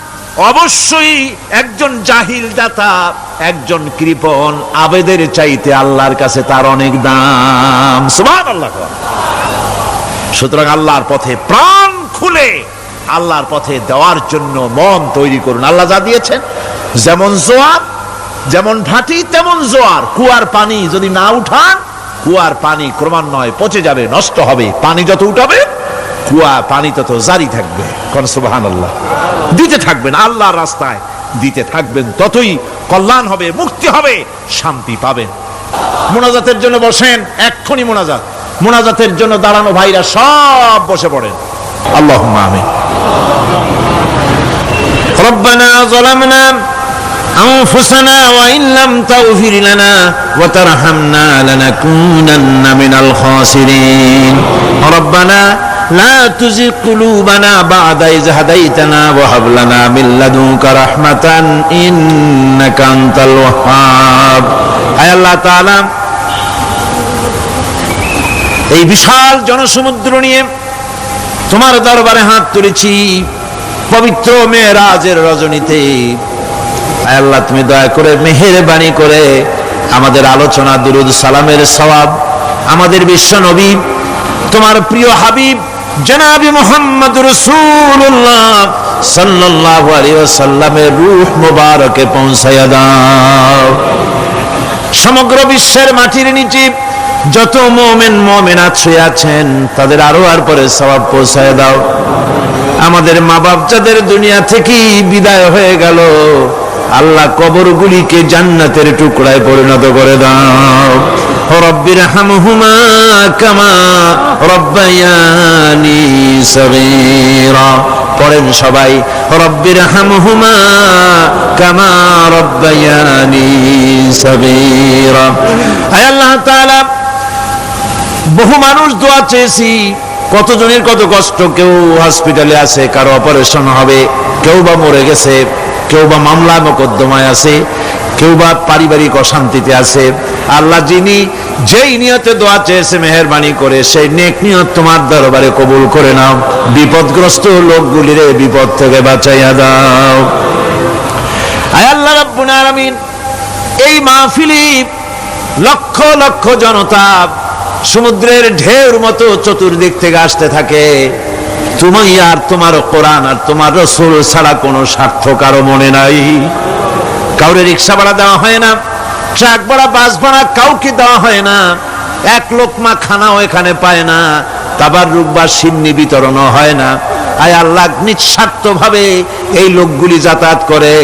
S2: অবশ্যই একজন জাহিল দাতা, একজন কৃপণ আবেদের চাইতে আল্লাহর কাছে তার অনেক দাম। সুবহানাল্লাহ। সুতরাং আল্লাহর পথে প্রাণ খুলে আল্লাহর পথে দেওয়ার জন্য মন তৈরি করুন। আল্লাহ যা দিয়েছেন, যেমন জোয়ার, যেমন ভাটি তেমন জোয়ার। কুয়ার পানি যদি না উঠান, কুয়ার পানি ক্রমান্বয়ে পচে যাবে, নষ্ট হবে। পানি যত উঠাবে, কুয়া পানি তত জারি থাকবে। কোন সুবহানাল্লাহ। দিতে থাকবেন আল্লাহর রাস্তায়, দিতে থাকবেন, ততই কল্যাণ হবে, মুক্তি হবে, শান্তি পাবেন। মোনাজাতের জন্য বসেন, এক্ষুনি মোনাজাত। মোনাজাতের জন্য দাঁড়ানো ভাইরা সব বসে পড়েন। আল্লাহুম্মা আমিন। রব্বানা যালামনা আনফুসানা ওয়া ইন লাম তাগফির লানা ওয়া তারহামনা লানাকুনান্না মিনাল খাসিরিন। রব্বানা لا تزغ قلوبنا بعد إذ هديتنا وهب لنا من لدنك رحمة إنك أنت الوهاب। আয় আল্লাহ তাআলা, এই বিশাল জনসমুদ্র নিয়ে তোমার দরবারে হাত তুলেছি পবিত্র মেরাজের রজনীতে। আয় আল্লাহ, তুমি দয়া করে মেহেরবানি করে আমাদের আলোচনা, দুরুদ সালামের সওয়াব আমাদের বিশ্ব নবী, তোমার প্রিয় হাবিব জনাবে মুহাম্মদ রাসূলুল্লাহ সাল্লাল্লাহু আলাইহি ওয়াসাল্লামের রূহ মুবারকে পৌঁছায়া দাও। সমগ্র বিশ্বের মাটির নিচে যত মুমিন মুমিনাত শুয়ে আছেন, তাদের আরো আর পরে সওয়াব পৌঁছায়া দাও। আমাদের মা বাপ যাদের দুনিয়া থেকে বিদায় হয়ে গেল, আল্লাহ কবরগুলিকে জান্নাতের টুকরায় পরিণত করে দাও। রব্বিরহামহুমা কামা রব্বায়ানি সগীরা। পড়েন সবাই, রব্বিরহামহুমা কামা রব্বায়ানি সগীরা। আয় আল্লাহ তাআলা, বহু মানুষ দোয়া চেয়েছি, কতজনের কত কষ্ট, কেউ হসপিটালে আছে, কারো অপারেশন হবে, কেউ বা মরে গেছে, কেউ বা মামলা মোকদ্দমায় আছে, কেউ বা পারিবারিক অশান্তিতে আছে। আল্লাহ যিনি যেই নিয়তে দোয়া চেয়েছে মেহেরবানি করে সেই নেক নিয়ত তোমার দরবারে কবুল করে নাও। বিপদগ্রস্ত লোকগুলির বিপদ থেকে বাঁচাইয়া দাও। আয় আল্লাহ রাব্বুল আলামিন, এই মাহফিলে লক্ষ লক্ষ জনতা সমুদ্রের ঢেউর মতো চতুর্দিক থেকে আসতে থাকে। তুমি আর তোমার কোরআন আর তোমার রাসূল ছাড়া কোনো স্বার্থ কারো মনে নাই। কাউরে রিক্সা ভাড়া দেওয়া হয় না, ট্রাক ভাড়া, বাস ভাড়া কাউকে দেওয়া হয় না, এক লোকমা খানাও এখানে পায় না, তাবাররুক বা সিন্নি বিতরণও হয় না। আয় আল্লাহ, নিঃস্বার্থ ভাবে এই লোকগুলি যাতায়াত করে।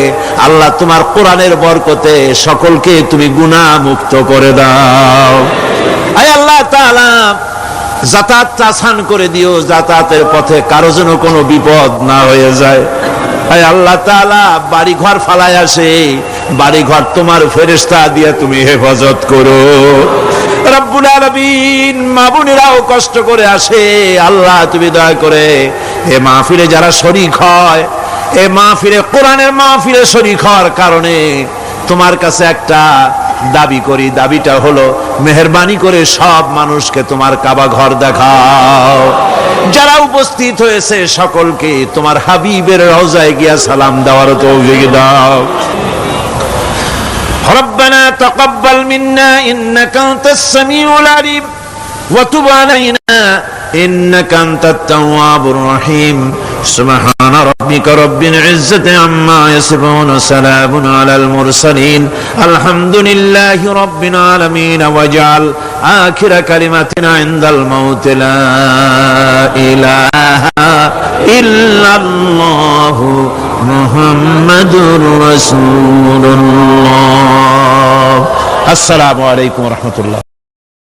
S2: আল্লাহ তোমার কোরআনের বরকতে সকলকে তুমি গুনাহ মুক্ত করে দাও। আয় আল্লাহ তাআলা, যাতায়াত আসান করে দিও, যাতায়াতের পথে কারো যেন কোনো বিপদ না হয়ে যায়। আয় আল্লাহ তাআলা, বাড়ি ঘর ফালায় আসে, বাড়ি ঘর তোমার ফেরেশতা দিয়ে তুমি হেফাজত করো। রব্বুল আলামিন, মা বোনেরাও কষ্ট করে আসে, আল্লাহ তুমি দয়া করে এ মাহফিলে যারা শরীক হয়, এ মাহফিলে কোরআনের মাহফিলে শরীক হওয়ার কারণে তোমার কাছে একটা দাবি করি। দাবিটা হলো, মেহেরবানি করে সব মানুষকে তোমার কাবা ঘর দেখাও। যারা উপস্থিত হয়েছে সকলকে তোমার হাবিবের রওজায় গিয়া সালাম দেওয়ার তৌফিক দাও। রব্বানা তাকাব্বাল মিন্না ইন্নাকা আনতাস সামিউল আলিম ওয়া তুব আলাইনা ইন্নাকা আনতাত তাওয়াবুর রহিম। সুবহানা রাব্বিকা রাব্বিল ইজ্জাতি আম্মা ইয়াসিফুন ওয়া সালামুন আলাল মুরসালিন আলহামদুলিল্লাহি রাব্বিল আলামিন। ওয়াজআল আখিরা কালিমাতিনা ইনদাল মাউত লা ইলাহা ইল্লাল্লাহু মুহাম্মাদুর রাসূলুল্লাহ। আসসালামু আলাইকুম ওয়া রাহমাতুল্লাহ।